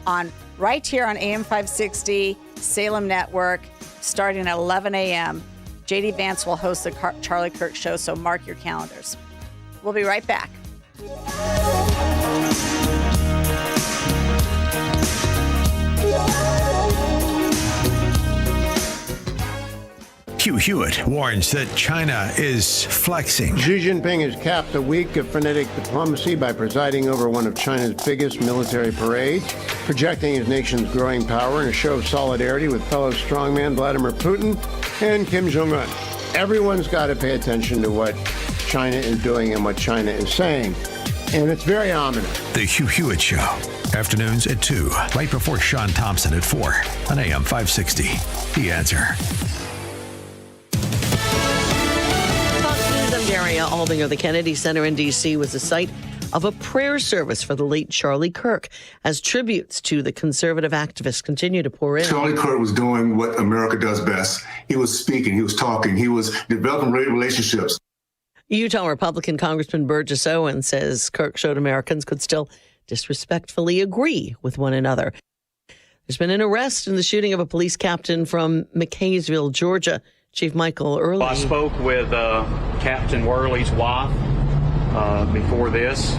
right here on AM 560 Salem Network, starting at 11 a.m. J.D. Vance will host the Charlie Kirk Show, so mark your calendars. We'll be right back. Hugh Hewitt warns that China is flexing. Xi Jinping has capped a week of frenetic diplomacy by presiding over one of China's biggest military parades, projecting his nation's growing power in a show of solidarity with fellow strongman Vladimir Putin and Kim Jong-un. Everyone's got to pay attention to what China is doing and what China is saying. And it's very ominous. The Hugh Hewitt Show. Afternoons at 2, right before Sean Thompson at 4 on AM 560. The Answer. Area Aldinger, the Kennedy Center in D.C. was the site of a prayer service for the late Charlie Kirk as tributes to the conservative activists continue to pour in. Charlie Kirk was doing what America does best. He was speaking, he was talking, he was developing great relationships. Utah Republican Congressman Burgess Owen says Kirk showed Americans could still disrespectfully agree with one another. There's been an arrest in the shooting of a police captain from McKaysville, Georgia. Chief Michael Early. I spoke with Captain Worley's wife before this.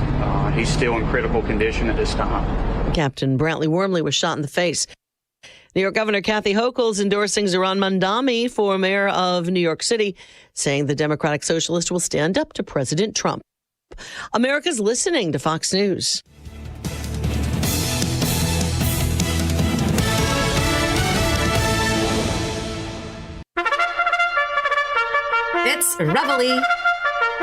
He's still in critical condition at this time. Captain Brantley Wormley was shot in the face. New York Governor Kathy Hochul is endorsing Zohran Mamdani for mayor of New York City, saying the Democratic Socialist will stand up to President Trump. America's listening to Fox News. It's Reveille.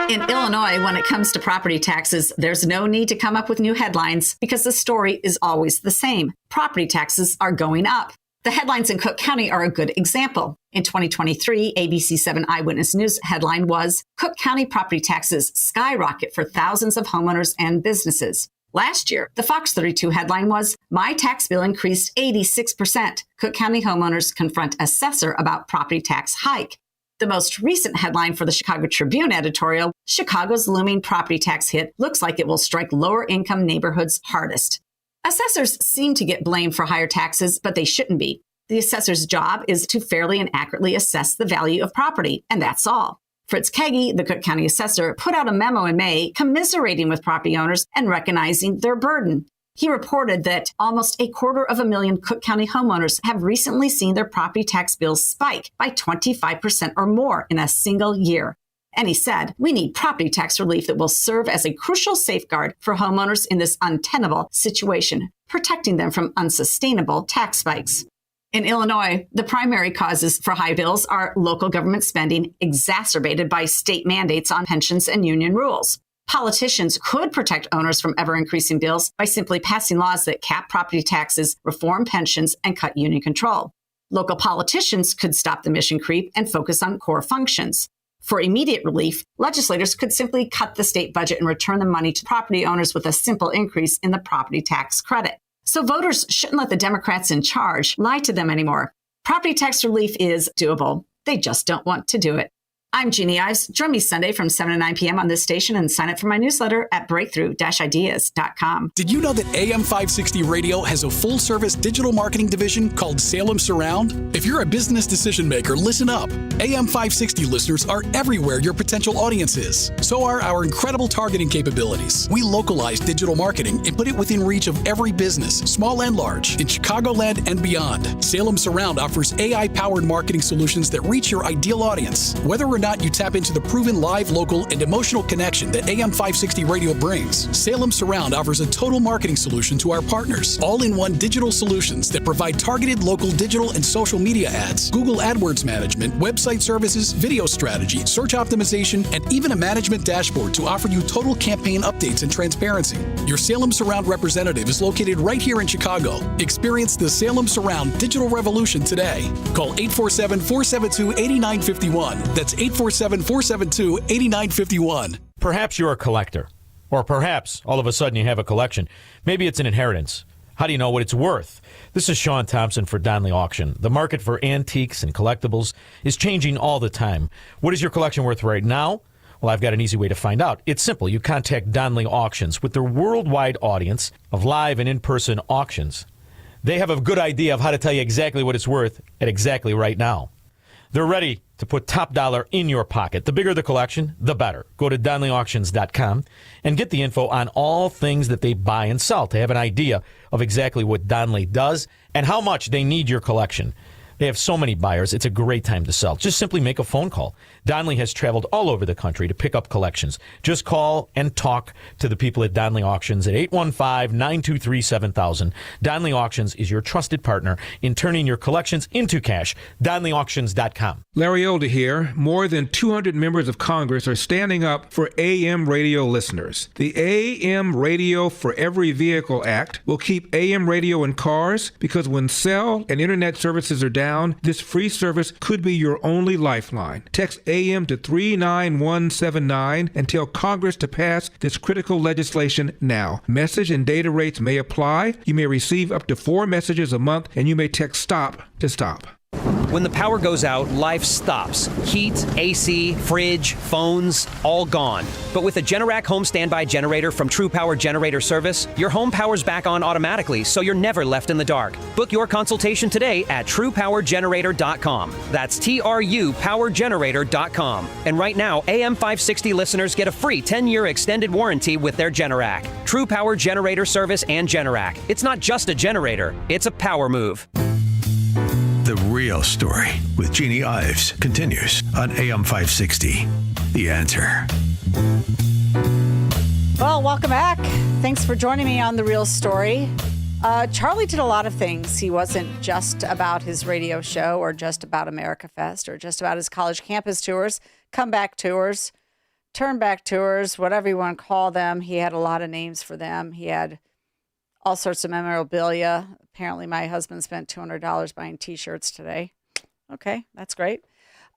In Illinois, when it comes to property taxes, there's no need to come up with new headlines because the story is always the same. Property taxes are going up. The headlines in Cook County are a good example. In 2023, ABC 7 Eyewitness News headline was, Cook County property taxes skyrocket for thousands of homeowners and businesses. Last year, the Fox 32 headline was, My tax bill increased 86%. Cook County homeowners confront assessor about property tax hike. The most recent headline for the Chicago Tribune editorial, Chicago's looming property tax hit looks like it will strike lower income neighborhoods hardest. Assessors seem to get blamed for higher taxes, but they shouldn't be. The assessor's job is to fairly and accurately assess the value of property, and that's all. Fritz Kegi, the Cook County assessor, put out a memo in May commiserating with property owners and recognizing their burden. He reported that almost 250,000 Cook County homeowners have recently seen their property tax bills spike by 25% or more in a single year. And he said, we need property tax relief that will serve as a crucial safeguard for homeowners in this untenable situation, protecting them from unsustainable tax spikes. In Illinois, the primary causes for high bills are local government spending exacerbated by state mandates on pensions and union rules. Politicians could protect owners from ever-increasing bills by simply passing laws that cap property taxes, reform pensions, and cut union control. Local politicians could stop the mission creep and focus on core functions. For immediate relief, legislators could simply cut the state budget and return the money to property owners with a simple increase in the property tax credit. So voters shouldn't let the Democrats in charge lie to them anymore. Property tax relief is doable. They just don't want to do it. I'm Jeanne Ives. Join me Sunday from 7 to 9 p.m. on this station and sign up for my newsletter at breakthrough-ideas.com. Did you know that AM 560 Radio has a full-service digital marketing division called Salem Surround? If you're a business decision maker, listen up. AM 560 listeners are everywhere your potential audience is. So are our incredible targeting capabilities. We localize digital marketing and put it within reach of every business, small and large, in Chicagoland and beyond. Salem Surround offers AI-powered marketing solutions that reach your ideal audience. Whether or not, you tap into the proven live, local, and emotional connection that AM 560 Radio brings. Salem Surround offers a total marketing solution to our partners. All-in-one digital solutions that provide targeted local digital and social media ads, Google AdWords management, website services, video strategy, search optimization, and even a management dashboard to offer you total campaign updates and transparency. Your Salem Surround representative is located right here in Chicago. Experience the Salem Surround digital revolution today. Call 847-472-8951. That's 847-472-8951. Perhaps you're a collector, or perhaps all of a sudden you have a collection. Maybe it's an inheritance. How do you know what it's worth? This is Sean Thompson for Donley Auction. The market for antiques and collectibles is changing all the time. What is your collection worth right now? Well, I've got an easy way to find out. It's simple. You contact Donley Auctions. With their worldwide audience of live and in-person auctions, they have a good idea of how to tell you exactly what it's worth at exactly right now. They're ready to put top dollar in your pocket. The bigger the collection, the better. Go to DonleyAuctions.com and get the info on all things that they buy and sell to have an idea of exactly what Donley does and how much they need your collection. They have so many buyers, it's a great time to sell. Just simply make a phone call. Donley has traveled all over the country to pick up collections. Just call and talk to the people at Donley Auctions at 815-923-7000. Donley Auctions is your trusted partner in turning your collections into cash. DonleyAuctions.com. Larry Older here. More than 200 members of Congress are standing up for AM radio listeners. The AM Radio for Every Vehicle Act will keep AM radio in cars because when cell and internet services are down, this free service could be your only lifeline. Text AM to 39179 and tell Congress to pass this critical legislation now. Message and data rates may apply. You may receive up to 4 messages a month, and you may text STOP to stop. When the power goes out, life stops. Heat, AC, fridge, phones, all gone. But with a Generac home standby generator from True Power Generator Service, your home powers back on automatically, so you're never left in the dark. Book your consultation today at TruePowerGenerator.com. That's TRUPowerGenerator.com. And right now, AM 560 listeners get a free 10-year extended warranty with their Generac. True Power Generator Service and Generac. It's not just a generator, it's a power move. The Real Story with Jeanne Ives continues on AM 560. The Answer. Well, welcome back. Thanks for joining me on The Real Story. Charlie did a lot of things. He wasn't just about his radio show or just about America Fest or just about his college campus tours, comeback tours, turn back tours, whatever you want to call them. He had a lot of names for them. He had all sorts of memorabilia. Apparently, my husband spent $200 buying T-shirts today. Okay, that's great.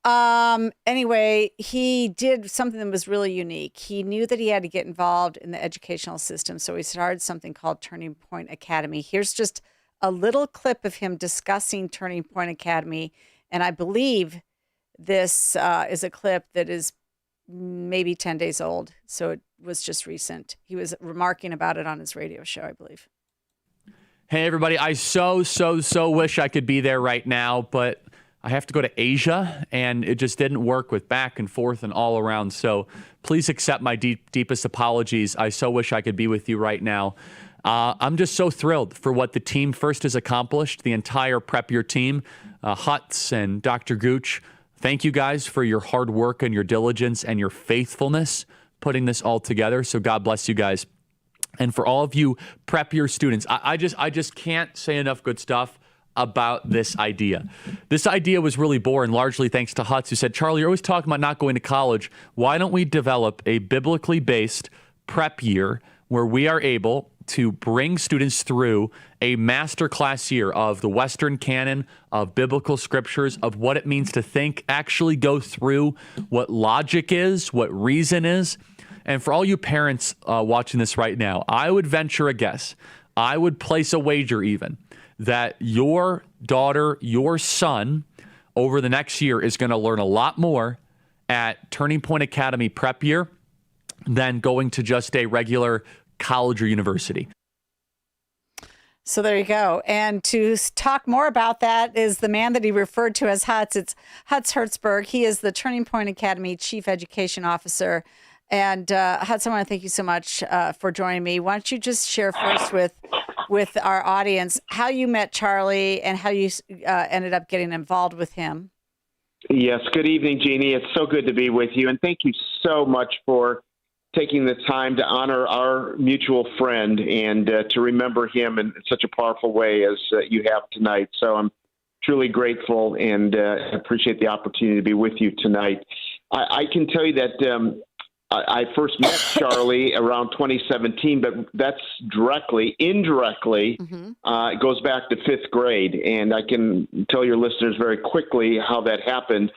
Anyway, he did something that was really unique. He knew that he had to get involved in the educational system, so he started something called Turning Point Academy. Here's just a little clip of him discussing Turning Point Academy, and I believe this is a clip that is maybe 10 days old, so it was just recent. He was remarking about it on his radio show, I believe. Hey, everybody. I so wish I could be there right now, but I have to go to Asia, and it just didn't work with back and forth and all around. So please accept my deepest apologies. I so wish I could be with you right now. I'm just so thrilled for what the team first has accomplished, the entire Prep Your team, Hutz and Dr. Gooch. Thank you guys for your hard work and your diligence and your faithfulness putting this all together. So God bless you guys. And for all of you Prep Your students, I just can't say enough good stuff about this idea. This idea was really born largely thanks to Hutz, who said, Charlie, you're always talking about not going to college. Why don't we develop a biblically based prep year where we are able to bring students through a masterclass year of the Western canon, of biblical scriptures, of what it means to think, actually go through what logic is, what reason is. And for all you parents watching this right now, I would venture a guess. I would place a wager even that your daughter, your son, over the next year is going to learn a lot more at Turning Point Academy Prep Year than going to just a regular college or university. So there you go. And to talk more about that is the man that he referred to as Hutz. It's Hutz Hertzberg. He is the Turning Point Academy Chief Education Officer. And Hutz, I want to thank you so much for joining me. Why don't you just share first with our audience how you met Charlie and how you ended up getting involved with him? Yes, good evening, Jeannie. It's so good to be with you, and thank you so much for taking the time to honor our mutual friend and to remember him in such a powerful way as you have tonight. So I'm truly grateful and appreciate the opportunity to be with you tonight. I can tell you that I first met Charlie around 2017, but that's indirectly, it goes back to fifth grade. And I can tell your listeners very quickly how that happened.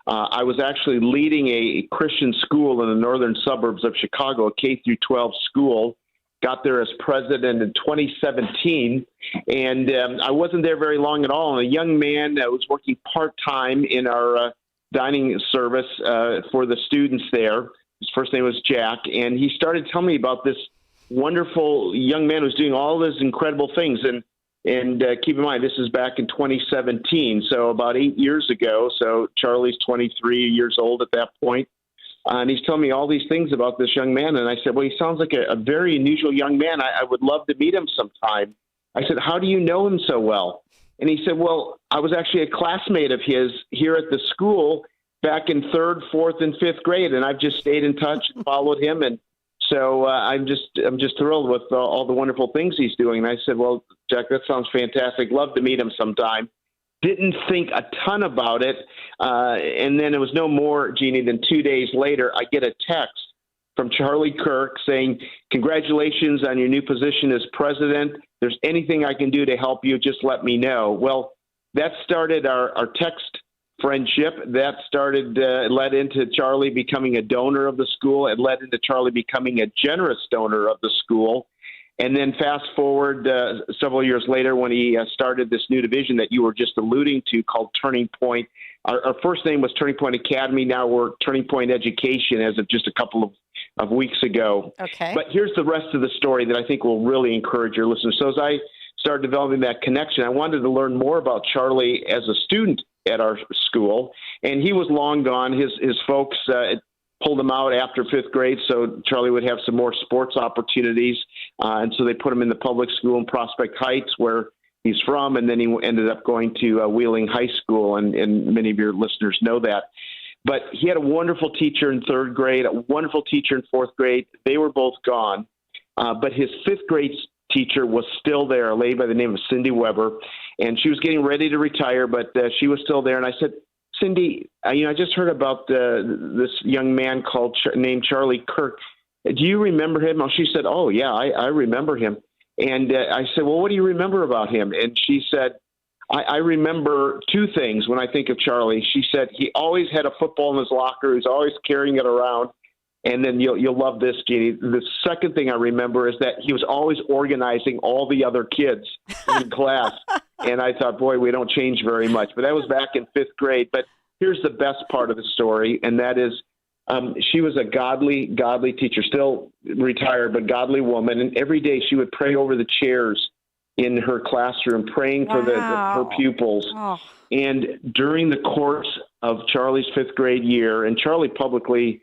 I was actually leading a Christian school in the northern suburbs of Chicago, a K through 12 school. Got there as president in 2017, and I wasn't there very long at all. And a young man that was working part-time in our dining service for the students there. His first name was Jack, and he started telling me about this wonderful young man who's doing all these incredible things. And keep in mind, this is back in 2017, so about 8 years ago. So Charlie's 23 years old at that point. And he's telling me all these things about this young man. And I said, well, he sounds like a very unusual young man. I would love to meet him sometime. I said, how do you know him so well? And he said, well, I was actually a classmate of his here at the school back in third, fourth, and fifth grade. And I've just stayed in touch and followed him. And so I'm just thrilled with all the wonderful things he's doing. And I said, well, Jack, that sounds fantastic. Love to meet him sometime. Didn't think a ton about it. And then it was no more, Jeannie, than 2 days later, I get a text from Charlie Kirk saying, congratulations on your new position as president. If there's anything I can do to help you, just let me know. Well, that started our text friendship. That led into Charlie becoming a donor of the school. It led into Charlie becoming a generous donor of the school. And then fast forward several years later when he started this new division that you were just alluding to called Turning Point. Our first name was Turning Point Academy. Now we're Turning Point Education as of just a couple of weeks ago. Okay. But here's the rest of the story that I think will really encourage your listeners. So as I started developing that connection, I wanted to learn more about Charlie as a student at our school. And he was long gone. His folks pulled him out after fifth grade, so Charlie would have some more sports opportunities. And so they put him in the public school in Prospect Heights, where he's from, and then he ended up going to Wheeling High School, and many of your listeners know that. But he had a wonderful teacher in third grade, a wonderful teacher in fourth grade. They were both gone. But his fifth grade teacher was still there, a lady by the name of Cindy Weber, and she was getting ready to retire, but she was still there. And I said, Cindy, I just heard about this young man named Charlie Kirk. Do you remember him? Oh, she said, oh, yeah, I remember him. And I said, well, what do you remember about him? And she said, I remember two things when I think of Charlie. She said he always had a football in his locker. He was always carrying it around. And then you'll love this, Jeannie. The second thing I remember is that he was always organizing all the other kids in class. And I thought, boy, we don't change very much. But that was back in fifth grade. But here's the best part of the story, and that is she was a godly teacher, still retired, but godly woman. And every day she would pray over the chairs in her classroom, praying for her pupils. Oh. And during the course of Charlie's fifth grade year, and Charlie publicly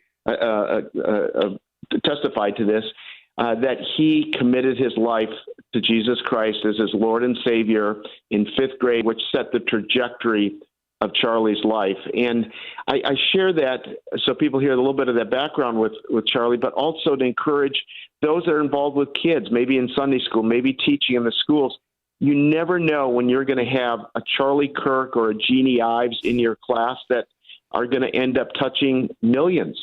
testified to this, that he committed his life to Jesus Christ as his Lord and Savior in fifth grade, which set the trajectory of Charlie's life. And I share that so people hear a little bit of that background with Charlie, but also to encourage those that are involved with kids, maybe in Sunday school, maybe teaching in the schools. You never know when you're going to have a Charlie Kirk or a Jeannie Ives in your class that are going to end up touching millions.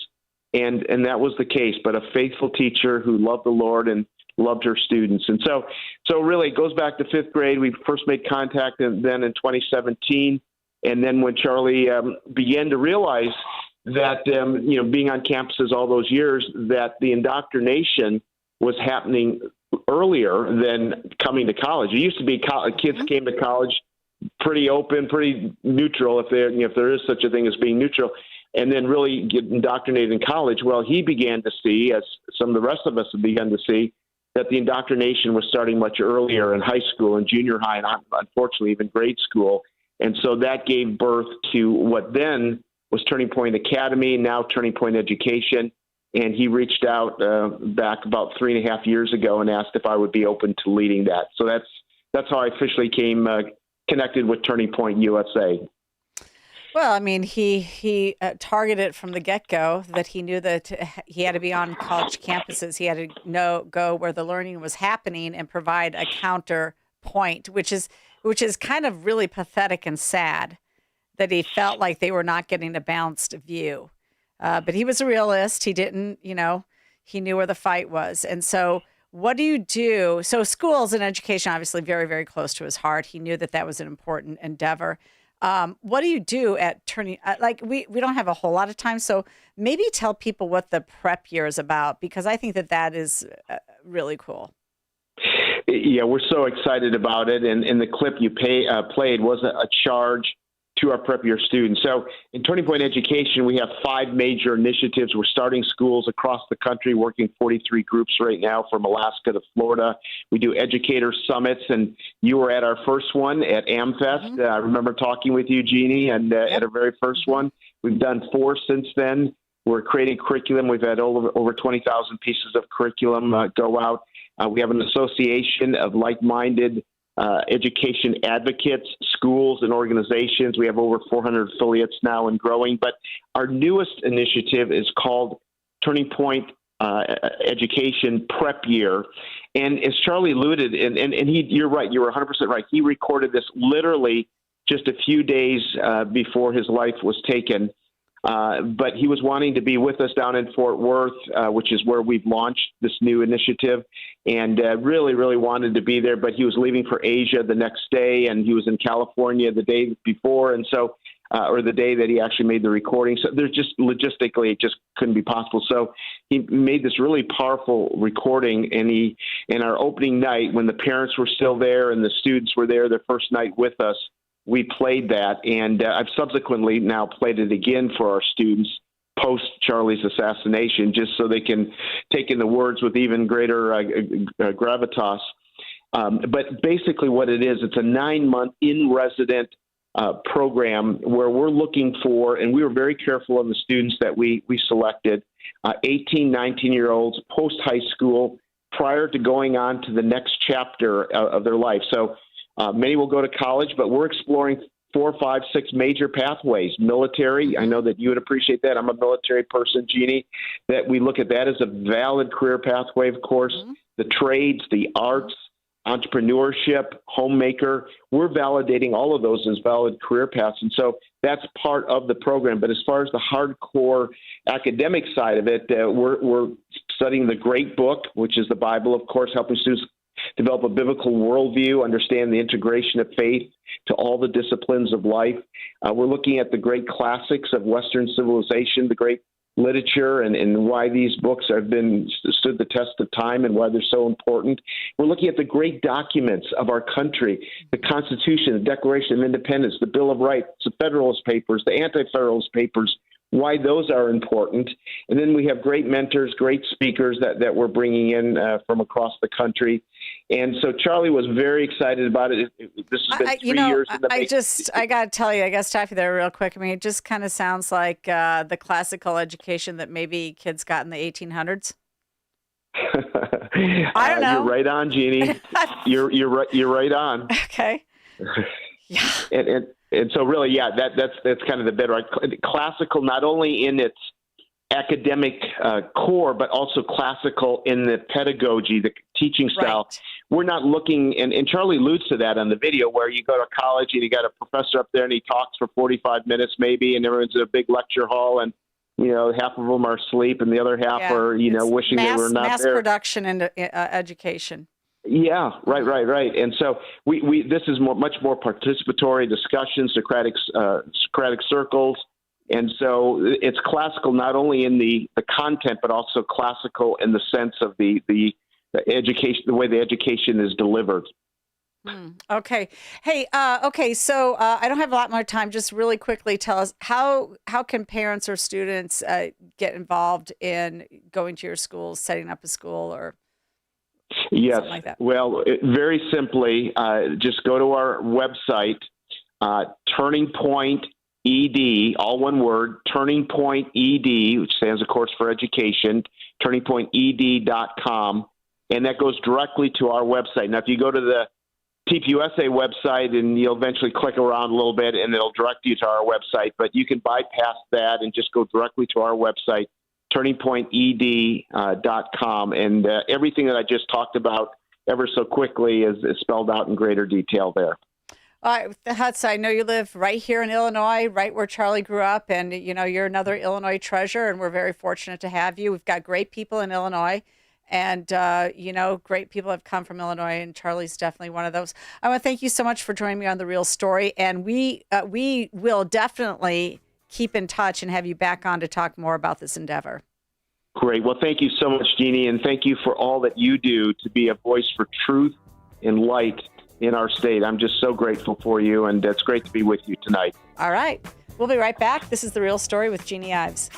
And that was the case, but a faithful teacher who loved the Lord and loved her students. And so really it goes back to fifth grade. We first made contact then in 2017. And then when Charlie began to realize that, being on campuses all those years, that the indoctrination was happening earlier than coming to college. It used to be kids came to college pretty open, pretty neutral, if there is such a thing as being neutral, and then really get indoctrinated in college. Well, he began to see, as some of the rest of us have begun to see, that the indoctrination was starting much earlier in high school and junior high, and unfortunately even grade school. And so that gave birth to what then was Turning Point Academy, now Turning Point Education. And he reached out back about 3.5 years ago and asked if I would be open to leading that. So that's how I officially came connected with Turning Point USA. Well, I mean, he targeted from the get-go that he knew that he had to be on college campuses. He had to go where the learning was happening and provide a counterpoint, which is kind of really pathetic and sad that he felt like they were not getting a balanced view. But he was a realist. He didn't, he knew where the fight was. And so what do you do? So schools and education, obviously very, very close to his heart. He knew that was an important endeavor. What do you do at turning, we don't have a whole lot of time, so maybe tell people what the prep year is about, because I think that is really cool. Yeah, we're so excited about it. And the clip you played was a charge to our prep year students. So in Turning Point Education, we have 5 major initiatives. We're starting schools across the country, working 43 groups right now from Alaska to Florida. We do educator summits, and you were at our first one at AmFest. I remember talking with you, Jeanne, and at our very first one. We've done 4 since then. We're creating curriculum. We've had over 20,000 pieces of curriculum go out. We have an association of like-minded education advocates, schools, and organizations. We have over 400 affiliates now and growing. But our newest initiative is called Turning Point Education Prep Year. And as Charlie alluded, you're right, you were 100% right. He recorded this literally just a few days before his life was taken. But he was wanting to be with us down in Fort Worth, which is where we've launched this new initiative, and really, really wanted to be there. But he was leaving for Asia the next day, and he was in California the day before, and so, or the day that he actually made the recording. So there's just logistically, it just couldn't be possible. So he made this really powerful recording, and in our opening night, when the parents were still there and the students were there, their first night with us, we played that, and I've subsequently now played it again for our students post Charlie's assassination, just so they can take in the words with even greater gravitas. But basically what it is, it's a 9-month in-resident program where we're looking for, and we were very careful on the students that we selected, 18, 19-year-olds post-high school prior to going on to the next chapter of their life. So many will go to college, but we're exploring 4, 5, 6 major pathways. Military, I know that you would appreciate that. I'm a military person, Jeanne, that we look at that as a valid career pathway, of course. The trades, the arts, entrepreneurship, homemaker, we're validating all of those as valid career paths. And so that's part of the program. But as far as the hardcore academic side of it, we're studying the great book, which is the Bible, of course, helping students develop a biblical worldview, understand the integration of faith to all the disciplines of life. We're looking at the great classics of Western civilization, the great literature, and why these books have stood the test of time and why they're so important. We're looking at the great documents of our country, the Constitution, the Declaration of Independence, the Bill of Rights, the Federalist Papers, the Anti-Federalist Papers, why those are important. And then we have great mentors, great speakers that we're bringing in from across the country. And so Charlie was very excited about it. This has been 3 years in the making. I got to tell you, I got to stop you there real quick. I mean, it just kind of sounds like the classical education that maybe kids got in the 1800s. I don't know. You're right on, Jeanne. You're right on. Okay. Yeah. And so really, yeah, that's kind of the bedrock. Classical, not only in its academic core, but also classical in the pedagogy, the teaching style. Right. We're not looking, and Charlie alludes to that on the video, where you go to college and you got a professor up there and he talks for 45 minutes maybe, and everyone's in a big lecture hall, and half of them are asleep and the other half are wishing they were not mass there. Mass production into education. Yeah, right. And so we this is much more participatory discussions, Socratic circles. And so it's classical not only in the content, but also classical in the sense of the education, the way the education is delivered. Okay. Hey, okay. So I don't have a lot more time. Just really quickly tell us how can parents or students get involved in going to your schools, setting up a school, or something like that? Well, very simply, just go to our website, Turning Point ED, all one word, Turning Point ED, which stands, of course, for education, turningpointed.com, and that goes directly to our website. Now, if you go to the TPUSA website, and you'll eventually click around a little bit, and it'll direct you to our website. But you can bypass that and just go directly to our website, turningpointed.com, and everything that I just talked about ever so quickly is spelled out in greater detail there. Hutz, I know you live right here in Illinois, right where Charlie grew up, and you're another Illinois treasure, and we're very fortunate to have you. We've got great people in Illinois, and great people have come from Illinois, and Charlie's definitely one of those. I want to thank you so much for joining me on The Real Story, and we will definitely keep in touch and have you back on to talk more about this endeavor. Great. Well, thank you so much, Jeannie, and thank you for all that you do to be a voice for truth and light in our state. I'm just so grateful for you, and it's great to be with you tonight. All right. We'll be right back. This is The Real Story with Jeannie Ives.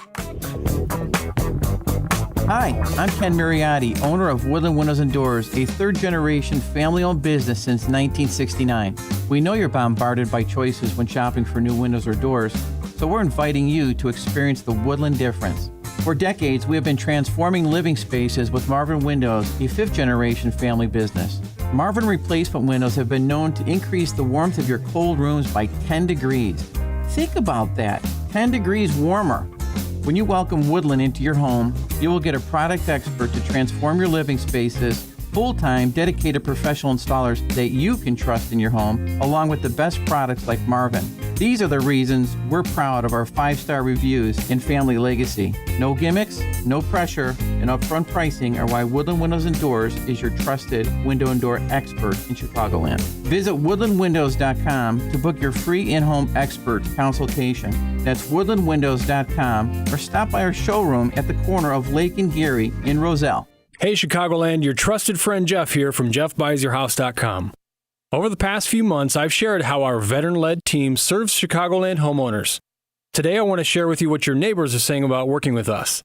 Hi, I'm Ken Mariotti, owner of Woodland Windows and Doors, a third-generation family-owned business since 1969. We know you're bombarded by choices when shopping for new windows or doors, so we're inviting you to experience the Woodland difference. For decades, we have been transforming living spaces with Marvin Windows, a fifth-generation family business. Marvin replacement windows have been known to increase the warmth of your cold rooms by 10 degrees. Think about that, 10 degrees warmer. When you welcome Woodland into your home, you will get a product expert to transform your living spaces, full-time, dedicated professional installers that you can trust in your home, along with the best products like Marvin. These are the reasons we're proud of our 5-star reviews and family legacy. No gimmicks, no pressure, and upfront pricing are why Woodland Windows and Doors is your trusted window and door expert in Chicagoland. Visit woodlandwindows.com to book your free in-home expert consultation. That's woodlandwindows.com, or stop by our showroom at the corner of Lake and Geary in Roselle. Hey Chicagoland, your trusted friend Jeff here from JeffBuysYourHouse.com. Over the past few months, I've shared how our veteran-led team serves Chicagoland homeowners. Today, I want to share with you what your neighbors are saying about working with us.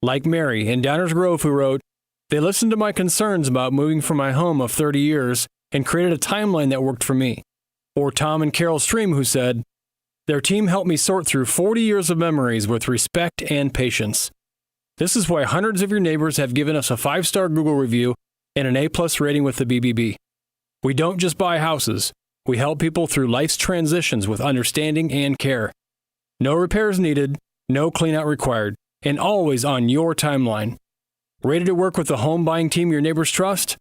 Like Mary in Downers Grove, who wrote, "They listened to my concerns about moving from my home of 30 years and created a timeline that worked for me." Or Tom and Carol Stream, who said, "Their team helped me sort through 40 years of memories with respect and patience." This is why hundreds of your neighbors have given us a 5-star Google review and an A+ rating with the BBB. We don't just buy houses. We help people through life's transitions with understanding and care. No repairs needed, no cleanout required, and always on your timeline. Ready to work with the home buying team your neighbors trust?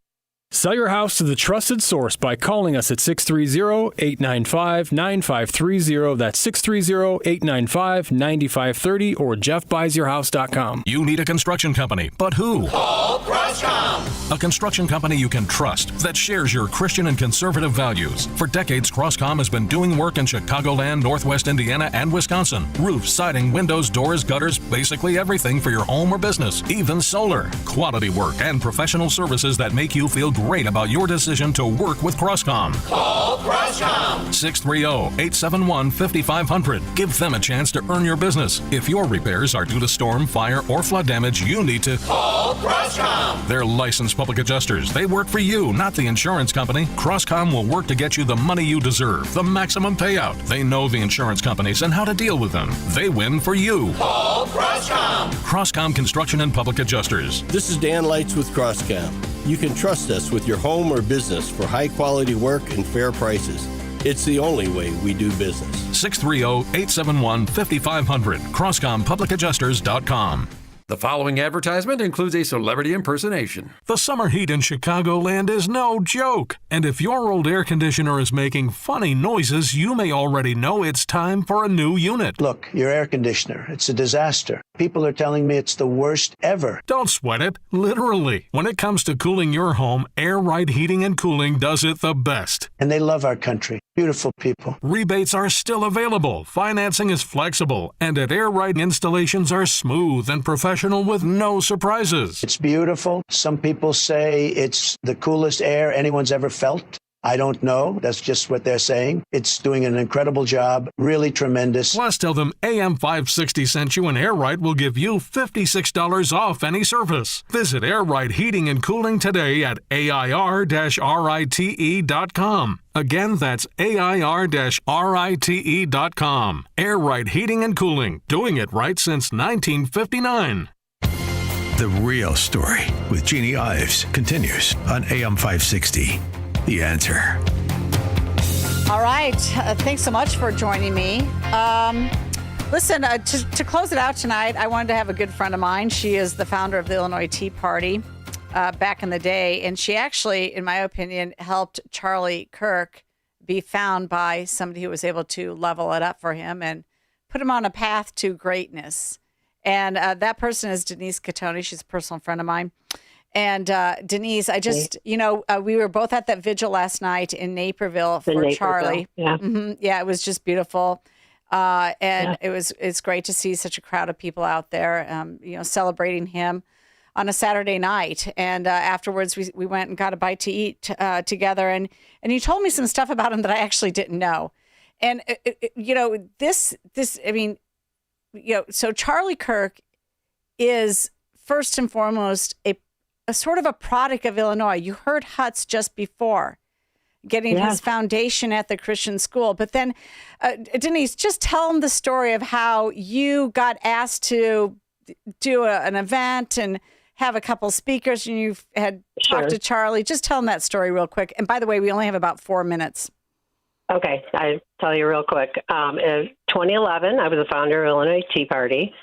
Sell your house to the trusted source by calling us at 630-895-9530. That's 630-895-9530 or jeffbuysyourhouse.com. You need a construction company, but who? Call Croscom. A construction company you can trust that shares your Christian and conservative values. For decades, Croscom has been doing work in Chicagoland, Northwest Indiana, and Wisconsin. Roofs, siding, windows, doors, gutters, basically everything for your home or business, even solar. Quality work and professional services that make you feel great about your decision to work with Croscom. Call Croscom. 630-871-5500. Give them a chance to earn your business. If your repairs are due to storm, fire, or flood damage, you need to call Croscom. They're licensed public adjusters. They work for you, not the insurance company. Croscom will work to get you the money you deserve, the maximum payout. They know the insurance companies and how to deal with them. They win for you. Call Croscom. Croscom Construction and Public Adjusters. This is Dan Lights with Croscom. You can trust us with your home or business for high-quality work and fair prices. It's the only way we do business. 630-871-5500. CroscomPublicAdjusters.com. The following advertisement includes a celebrity impersonation. The summer heat in Chicagoland is no joke. And if your old air conditioner is making funny noises, you may already know it's time for a new unit. Look, your air conditioner, it's a disaster. People are telling me it's the worst ever. Don't sweat it, literally. When it comes to cooling your home, Air Right Heating and Cooling does it the best. And they love our country. Beautiful people. Rebates are still available. Financing is flexible. And at Air Right, installations are smooth and professional with no surprises. It's beautiful. Some people say it's the coolest air anyone's ever felt. I don't know. That's just what they're saying. It's doing an incredible job. Really tremendous. Plus, tell them AM 560 sent you and Air Right will give you $56 off any service. Visit Air Right Heating and Cooling today at AIR-RITE.com. Again, that's AIR-RITE.com. Air Right Heating and Cooling. Doing it right since 1959. The Real Story with Jeannie Ives continues on AM 560. The Answer. All right. Thanks so much for joining me. Listen, to close it out tonight, I wanted to have a good friend of mine. She is the founder of the Illinois Tea Party back in the day. And she actually, in my opinion, helped Charlie Kirk be found by somebody who was able to level it up for him and put him on a path to greatness. And that person is Denise Cattoni. She's a personal friend of mine. And Denise, I just, we were both at that vigil last night in Naperville for Charlie. Yeah. Mm-hmm. Yeah, it was just beautiful. It's great to see such a crowd of people out there, celebrating him on a Saturday night. And afterwards, we went and got a bite to eat together. And you told me some stuff about him that I actually didn't know. And, so Charlie Kirk is first and foremost a sort of a product of Illinois. You heard Hutz just before, getting his foundation at the Christian school. But then, Denise, just tell them the story of how you got asked to do an event and have a couple speakers, and you had talked to Charlie. Just tell them that story real quick. And by the way, we only have about 4 minutes. Okay, I'll tell you real quick. In 2011, I was the founder of Illinois Tea Party.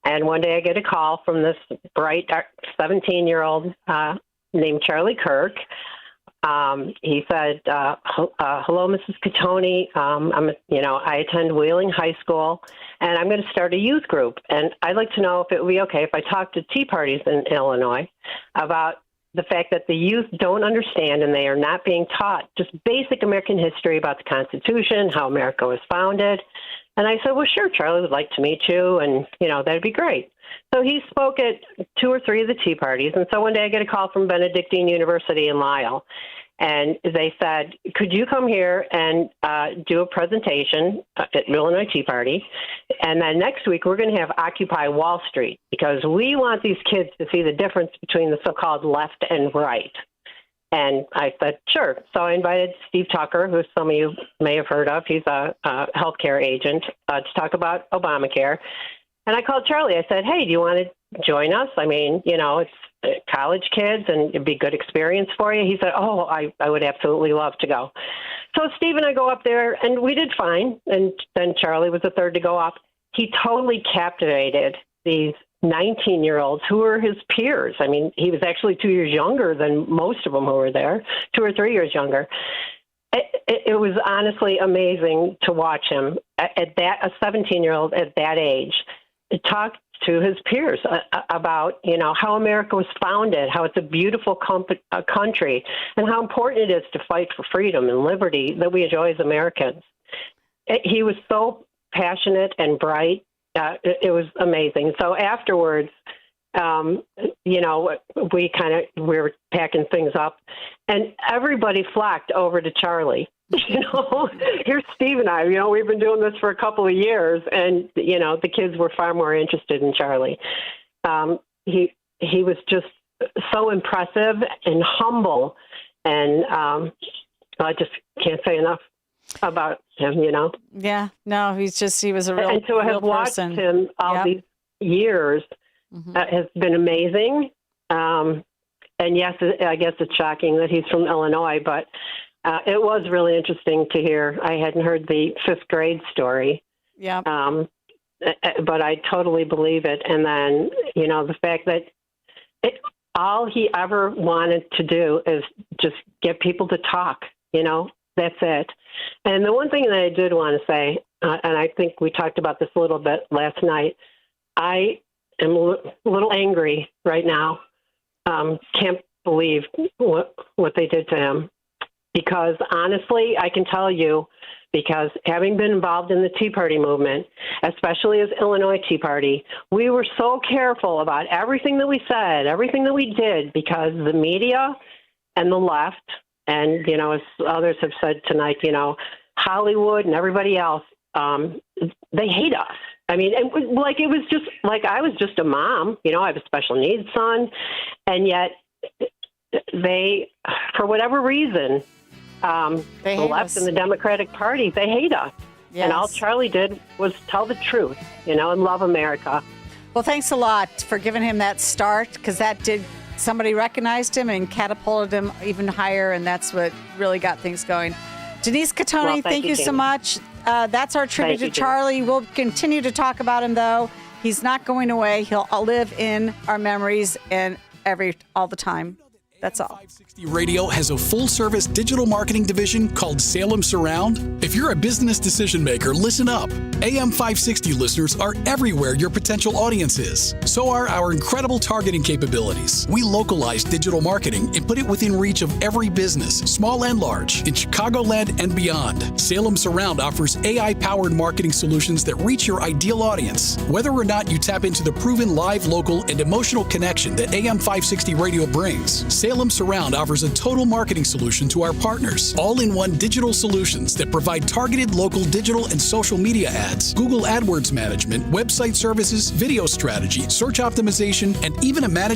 And one day I get a call from this bright 17-year-old named Charlie Kirk. He said, hello, Mrs. Cattoni. I attend Wheeling High School, and I'm going to start a youth group. And I'd like to know if it would be okay if I talk to tea parties in Illinois about the fact that the youth don't understand and they are not being taught just basic American history about the Constitution, how America was founded. And I said, well, sure, Charlie would like to meet you, and, that'd be great. So he spoke at 2 or 3 of the tea parties, and so one day I get a call from Benedictine University in Lisle, and they said, could you come here and do a presentation at Illinois Tea Party, and then next week we're going to have Occupy Wall Street, because we want these kids to see the difference between the so-called left and right. And I said, sure. So I invited Steve Tucker, who some of you may have heard of. He's a healthcare agent, to talk about Obamacare. And I called Charlie. I said, hey, do you want to join us? I mean, it's college kids and it'd be a good experience for you. He said, oh, I would absolutely love to go. So Steve and I go up there, and we did fine. And then Charlie was the third to go up. He totally captivated these 19-year-olds who were his peers. I mean, he was actually 2 years younger than most of them who were there, 2 or 3 years younger. It was honestly amazing to watch him a 17-year-old at that age talk to his peers about, how America was founded, how it's a beautiful country, and how important it is to fight for freedom and liberty that we enjoy as Americans. He was so passionate and bright. It was amazing. So afterwards, we were packing things up, and everybody flocked over to Charlie. Here's Steve and I, we've been doing this for a couple of years, and, the kids were far more interested in Charlie. He was just so impressive and humble, and I just can't say enough about him, Yeah, no, he was a real, and to have watched person. Him all these years has been amazing. And yes, I guess it's shocking that he's from Illinois, but it was really interesting to hear. I hadn't heard the 5th grade story. Yeah. But I totally believe it. And then, the fact that all he ever wanted to do is just get people to talk, that's it. And the one thing that I did want to say, and I think we talked about this a little bit last night, I am a little angry right now. Can't believe what they did to him. Because honestly, I can tell you, because having been involved in the Tea Party movement, especially as Illinois Tea Party, we were so careful about everything that we said, everything that we did, because the media and the left, and, as others have said tonight, Hollywood and everybody else, they hate us. I mean, it was just like I was just a mom, I have a special needs son, and yet they, for whatever reason, the left and the Democratic Party, they hate us. Yes. And all Charlie did was tell the truth, and love America. Well, thanks a lot for giving him that start, because somebody recognized him and catapulted him even higher, and that's what really got things going. Denise Cattoni, Well, thank you so Jeanne. much. That's our tribute Thank you, to Charlie. We'll continue to talk about him, though. He's not going away. He'll live in our memories and all the time. That's all. 560 Radio has a full-service digital marketing division called Salem Surround. If you're a business decision maker, listen up. AM 560 listeners are everywhere your potential audience is. So are our incredible targeting capabilities. We localize digital marketing and put it within reach of every business, small and large, in Chicagoland and beyond. Salem Surround offers AI-powered marketing solutions that reach your ideal audience. Whether or not you tap into the proven live, local, and emotional connection that AM 560 Radio brings, Salem Surround offers a total marketing solution to our partners. All-in-one digital solutions that provide targeted local digital and social media ads, Google AdWords management, website services, video strategy, search optimization, and even a management